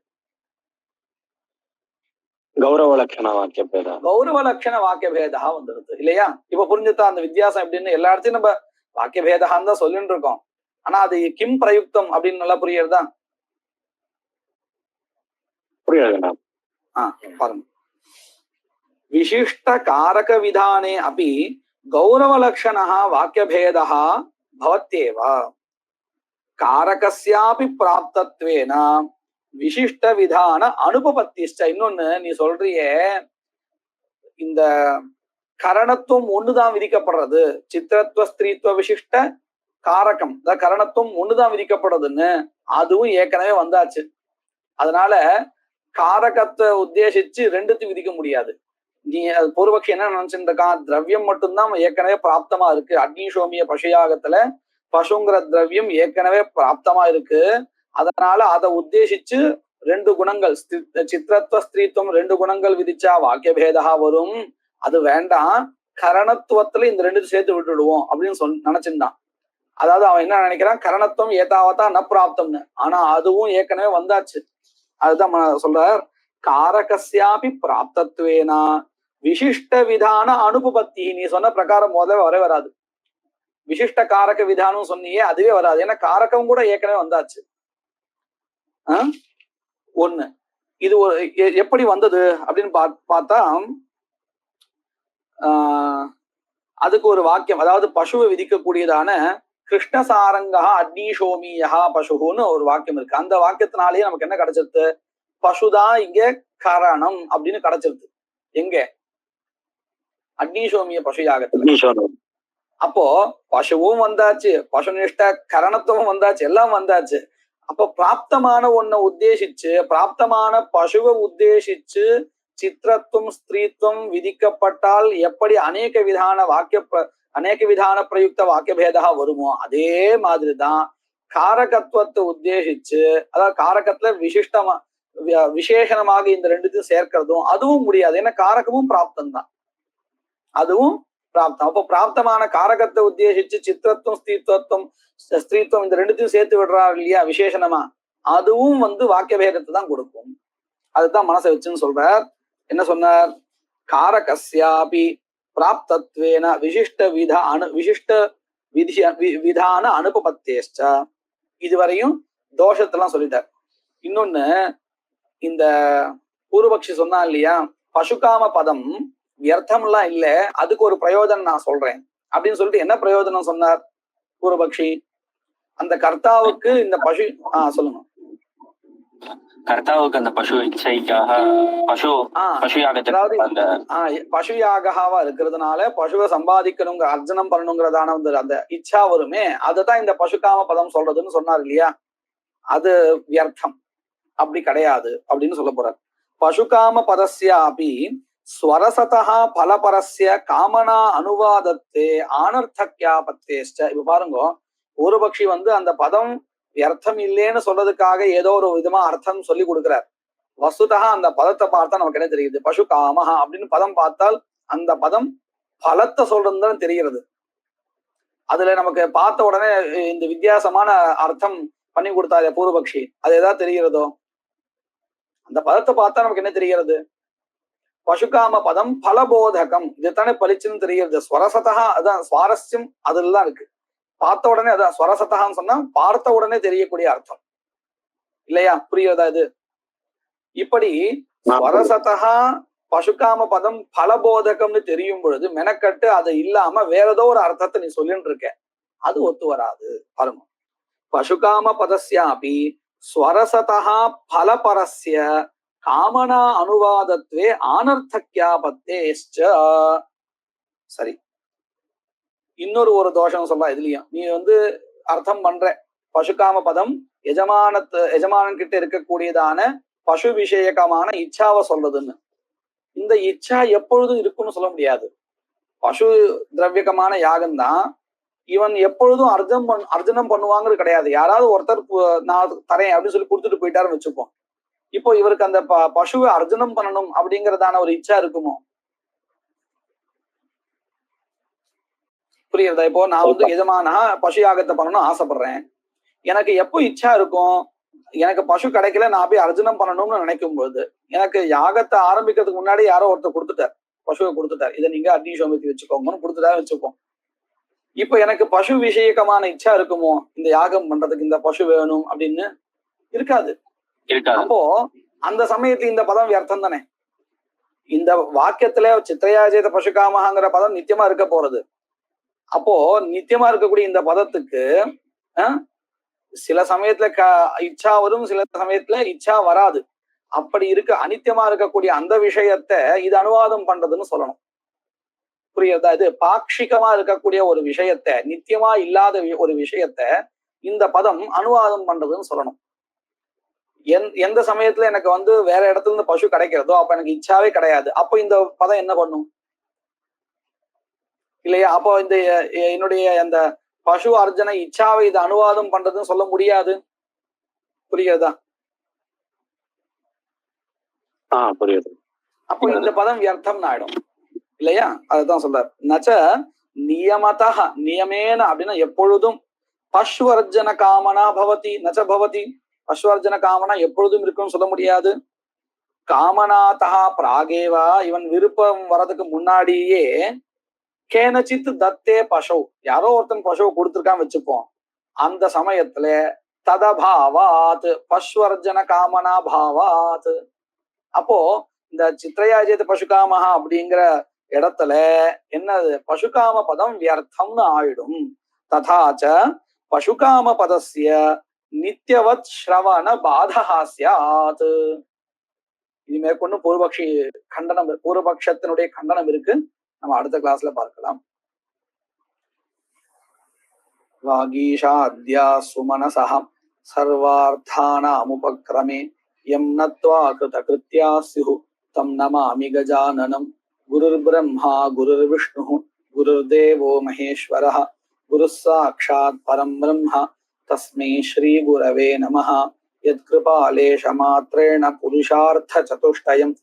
கௌரவ லட்சண வாக்கிய பேதா. கௌரவ லட்சண வாக்கிய பேதா வந்துருது இல்லையா? இப்ப புரிஞ்சுதா அந்த வித்தியாசம் எப்படின்னு? எல்லா இடத்தையும் நம்ம வாக்கிய பேதான்னு தான் சொல்லிட்டு இருக்கோம். ஆனா அது கிம் பிரயுக்தம் அப்படின்னு நல்லா புரியுறதா? புரியுதுண்ணா. பாருங்க, விசிஷ்ட காரக விதானே அபி கௌரவலக்ஷணः வாக்கியபேதः பவத்யேவ காரகஸ்யாபி பிராப்தத்வேன விசிஷ்ட விதான அனுபபத்திஷ்ட. இன்னொன்னு நீ சொல்றியே இந்த கரணத்துவம் ஒண்ணுதான் விதிக்கப்படுறது, சித்திரத்துவ ஸ்திரீத்துவ விசிஷ்ட காரகம் கரணத்துவம் ஒண்ணுதான் விதிக்கப்படுறதுன்னு, அதுவும் ஏற்கனவே வந்தாச்சு. அதனால காரகத்தை உத்தேசிச்சு ரெண்டுத்தையும் விதிக்க முடியாது. நீ பூர்வபக்ஷி என்ன நினைச்சுட்டு இருக்கான், திரவியம் மட்டும்தான் ஏற்கனவே பிராப்தமா இருக்கு. அக்னிசோமிய பசுயாகத்துல பசுங்கிற திரவியம் ஏற்கனவே பிராப்தமா இருக்கு. அதனால அதை உத்தேசிச்சு ரெண்டு குணங்கள் சித்திரத்துவ ஸ்திரீத்துவம் ரெண்டு குணங்கள் விதிச்சா வாக்கிய பேதா வரும். அது வேண்டாம், கரணத்துவத்துல இந்த ரெண்டு சேர்த்து விட்டுடுவோம் அப்படின்னு நினைச்சிருந்தான். அதாவது அவன் என்ன நினைக்கிறான், கரணத்துவம் ஏதாவதா ந பிராப்தம்னு. ஆனா அதுவும் ஏற்கனவே வந்தாச்சு. அதுதான் சொல்றார், காரகஸ்யாபி பிராப்தத்வேனா விசிஷ்ட விதான அனுபபத்தி. நீ சொன்ன பிரகாரம் முதல்ல வரவே வராது. விசிஷ்ட காரக விதானம் சொன்னியே அதுவே வராது. ஏன்னா காரகம் கூட ஏற்கனவே வந்தாச்சு. ஒண்ணு இது ஒரு எப்படி வந்தது அப்படின்னு பார்த்தா அதுக்கு ஒரு வாக்கியம், அதாவது பசுவை விதிக்கக்கூடியதான கிருஷ்ணசாரங்கா அக்னிசோமியா பசுன்னு ஒரு வாக்கியம் இருக்கு. அந்த வாக்கியத்தினாலேயே நமக்கு என்ன கிடைச்சிருது, பசுதான் இங்க கரணம் அப்படின்னு கிடைச்சிருது. எங்க அக்னிசோமிய பசுயாகத்துல. அப்போ பசுவும் வந்தாச்சு, பசுனிஷ்ட கரணத்துவம் வந்தாச்சு, எல்லாம் வந்தாச்சு. அப்போ பிராப்தமான ஒன்ன உத்தேசிச்சு, பிராப்தமான பசுவை உத்தேசிச்சு சித்திரத்துவம் ஸ்திரீத்துவம் விதிக்கப்பட்டால் எப்படி அநேக விதான பிரயுக்த வாக்கிய பேதா வருமோ அதே மாதிரிதான் காரகத்துவத்தை உத்தேசிச்சு, அதாவது காரகத்துல விசேஷணமாக இந்த ரெண்டுத்தையும் சேர்க்கிறதும் அதுவும் முடியாது. ஏன்னா காரகமும் பிராப்தம் தான், அதுவும் பிராப்தம். அப்போ பிராப்தமான காரகத்தை உத்தேசிச்சு சித்திரத்துவம் ஸ்திரீத்துவம் இந்த ரெண்டுத்தையும் சேர்த்து விடுறாரு இல்லையா விசேஷணமா, அதுவும் வாக்கிய பேதத்தை தான் கொடுக்கும். அதுதான் மனசை வச்சுன்னு சொல்றார். என்ன சொன்னார், காரகஸ்யாபி பிராப்தத்வேன விசிஷ்ட விதான அனுபபத்தேஷ்ட. இதுவரையும் தோஷத்தெல்லாம் சொல்லிட்டார். இன்னொன்னு, இந்த பூர்வபக்ஷி சொன்னா இல்லையா, பசுகாம பதம் வியர்த்தம் எல்லாம் இல்ல, அதுக்கு ஒரு பிரயோஜனம் நான் சொல்றேன் அப்படின்னு சொல்லிட்டு என்ன பிரயோஜனம் சொன்னார் பூர்வபக்ஷி? அந்த கர்த்தாவுக்கு இந்த பசு சொல்லுங்க, கர்த்தாவுக்கு அந்த பசு இச்சைக்காக பசுயாகவா இருக்கிறதுனால பசுவை சம்பாதிக்கணுங்கிற அர்ஜனம் பண்ணணுங்கிறதான அந்த இச்சா வருமே, அதுதான் இந்த பசுகாம பதம் சொல்றதுன்னு சொன்னார் இல்லையா. அது வியர்த்தம், அப்படி கிடையாது அப்படின்னு சொல்ல போறார். பசுகாம பதஸ்யாபி ஸ்வரசதா பலபரஸ்ய காமனா அனுவாதத்தே ஆனர்த்தக்யாபத்தேஷ்ட. இப்ப பாருங்க, பூர்வபக்ஷி அந்த பதம் வியர்த்தம் இல்லேன்னு சொல்றதுக்காக ஏதோ ஒரு விதமா அர்த்தம் சொல்லி கொடுக்கிறார். வஸ்துதா அந்த பதத்தை பார்த்தா நமக்கு என்ன தெரியுது, பசு காமஹா அப்படின்னு பதம் பார்த்தால் அந்த பதம் பலத்தை சொல்றதுன்னு தெரிகிறது. அதுல நமக்கு பார்த்த உடனே இந்த வித்தியாசமான அர்த்தம் பண்ணி கொடுத்தாரு பூர்வபக்ஷி, அது ஏதாவது தெரிகிறதோ? அந்த பதத்தை பார்த்தா நமக்கு என்ன தெரிகிறது, பசுகாம பதம் பலபோதகம், இதுதானே பளிச்சுன்னு தெரிகிறது. ஸ்வரசதா அதான் சுவாரஸ்யம் அதுலாம் இருக்கு. பார்த்த உடனே அதான் ஸ்வரசதான்னு சொன்னா பார்த்த உடனே தெரியக்கூடிய அர்த்தம் இல்லையா, புரியுறதா இது? இப்படி ஸ்வரசதா பசுகாம பதம் பலபோதகம்னு தெரியும் பொழுது மெனக்கட்டு அது இல்லாம வேற ஏதோ ஒரு அர்த்தத்தை நீ சொல்லிட்டு இருக்க, அது ஒத்து வராது. பாருங்க, பசுகாம பதஸ்யாபி ஸ்வரசதா பலபரஸ்ய காமனா அனுவாதத்வே ஆனர்த்தக்யாபத்தேஷ்ச. சரி, இன்னொரு ஒரு தோஷம் சொல்லலாம் இதுலயும். நீ அர்த்தம் பண்ற பசுகாம பதம் எஜமானன் கிட்ட இருக்கக்கூடியதான பசு விஷயகமான இச்சாவை சொல்றதுன்னு. இந்த இச்சா எப்பொழுதும் இருக்குன்னு சொல்ல முடியாது. பசு திரவியகமான யாகம் தான், இவன் எப்பொழுதும் அர்ஜனம் பண்ணுவாங்கிறது கிடையாது. யாராவது ஒருத்தர் நான் தரேன் அப்படின்னு சொல்லி கொடுத்துட்டு போயிட்டாருன்னு வச்சுப்போம். இப்போ இவருக்கு அந்த பசுவை அர்ஜனம் பண்ணணும் அப்படிங்கறதான ஒரு இச்சா இருக்குமோ? புரியுறதா? இப்போ நான் எஜமானா பசு யாகத்தை பண்ணணும்னு ஆசைப்படுறேன். எனக்கு எப்போ இச்சா இருக்கும், எனக்கு பசு கிடைக்கல, நான் போய் அர்ஜனம் பண்ணணும்னு நினைக்கும் போது, எனக்கு யாகத்தை ஆரம்பிக்கிறதுக்கு முன்னாடி யாரோ ஒருத்தர் கொடுத்துட்டார், பசுவை கொடுத்துட்டார், இதை நீங்க அக்னிசோமத்துக்கு வச்சுக்கோங்கன்னு கொடுத்துட்டா வச்சுப்போம். இப்ப எனக்கு பசு விஷயகமான இச்சா இருக்குமோ, இந்த யாகம் பண்றதுக்கு இந்த பசு வேணும் அப்படின்னு? இருக்காது. அப்போ அந்த சமயத்துல இந்த பதம் வியர்த்தம் தானே. இந்த வாக்கியத்துல சித்திரையாஜேத பசுகாமஹாங்கிற பதம் நித்தியமா இருக்க போறது. அப்போ நித்தியமா இருக்கக்கூடிய இந்த பதத்துக்கு சில சமயத்துல இச்சா வரும், சில சமயத்துல இச்சா வராது. அப்படி இருக்க அனித்தியமா இருக்கக்கூடிய அந்த விஷயத்த இது அனுவாதம் பண்றதுன்னு சொல்லணும். புரியுதா? இது பாக்ஷிகமா இருக்கக்கூடிய ஒரு விஷயத்த, நித்தியமா இல்லாத ஒரு விஷயத்த இந்த பதம் அனுவாதம் பண்றதுன்னு சொல்லணும். எந்த சமயத்துல எனக்கு வேற இடத்துல இருந்து பசு கிடைக்கிறதோ அப்ப எனக்கு இச்சாவே கிடையாது. அப்போ இந்த பதம் என்ன பண்ணும் இல்லையா? அப்போ இந்த என்னுடைய அந்த பசு அர்ஜனை இச்சாவை இது அனுவாதம் பண்றதுன்னு சொல்ல முடியாது. புரியுதா? புரியுது. அப்போ இந்த பதம் வியர்த்தம் ஆயிடும் இல்லையா? அதுதான் சொல்றாரு. நச்ச நியமத நியமேன அப்படின்னா எப்பொழுதும் பசுவர்ஜன காமனா பவதி நச்ச பவதி. பசுவர்ஜன காமனா எப்பொழுதும் இருக்குன்னு சொல்ல முடியாது. காமனாதா பிராகேவா, இவன் விருப்பம் வர்றதுக்கு முன்னாடியே கேனச்சித் தத்தே பசு, யாரோ ஒருத்தன் பசுவை கொடுத்துருக்கான்னு வச்சுப்போம். அந்த சமயத்துல ததபாவாத் பசுவர்ஜன காமனா பாவாத். அப்போ இந்த சித்திரையாஜேத பசுகாமஹா அப்படிங்கிற இடத்துல என்னது பசுகாம பதம் வியர்த்தம்னு ஆயிடும். ததாச்ச பசுகாம பதஸ்ய நித்யவத் ஸ்ரவண பாதஹாஸ்யாத். இது மேற்கொண்டு பூர்வபக்ஷத்தினுடைய கண்டனம் இருக்கு. நம்ம அடுத்த கிளாஸ்ல பார்க்கலாம். வாகீஷாத்யா சுமனசஹ சர்வார்த்தானாமுபக்ரமே யம் நத்வா கிருதகிருத்யா ஸ்யுஹு தம் நமாமி கஜானனம். குருர் பிரம்மா குருர் விஷ்ணு குருர்தேவோ மகேஸ்வரः குருः சாக்ஷாத் பரம் பிரம்ம தஸ்மை ஸ்ரீ குரவே நமः. யத்கிருபாலேஷமாத்ரேண புருஷார்த்த சதுஷ்டயம்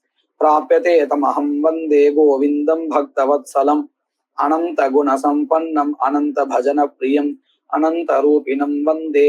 பிராப்யதே தமஹம் வந்தே கோவிந்தம் பக்தவத்சலம். அனந்த குண சம்பன்னம் அனந்த பஜன பிரியம் அனந்த ரூபிணம் வந்தே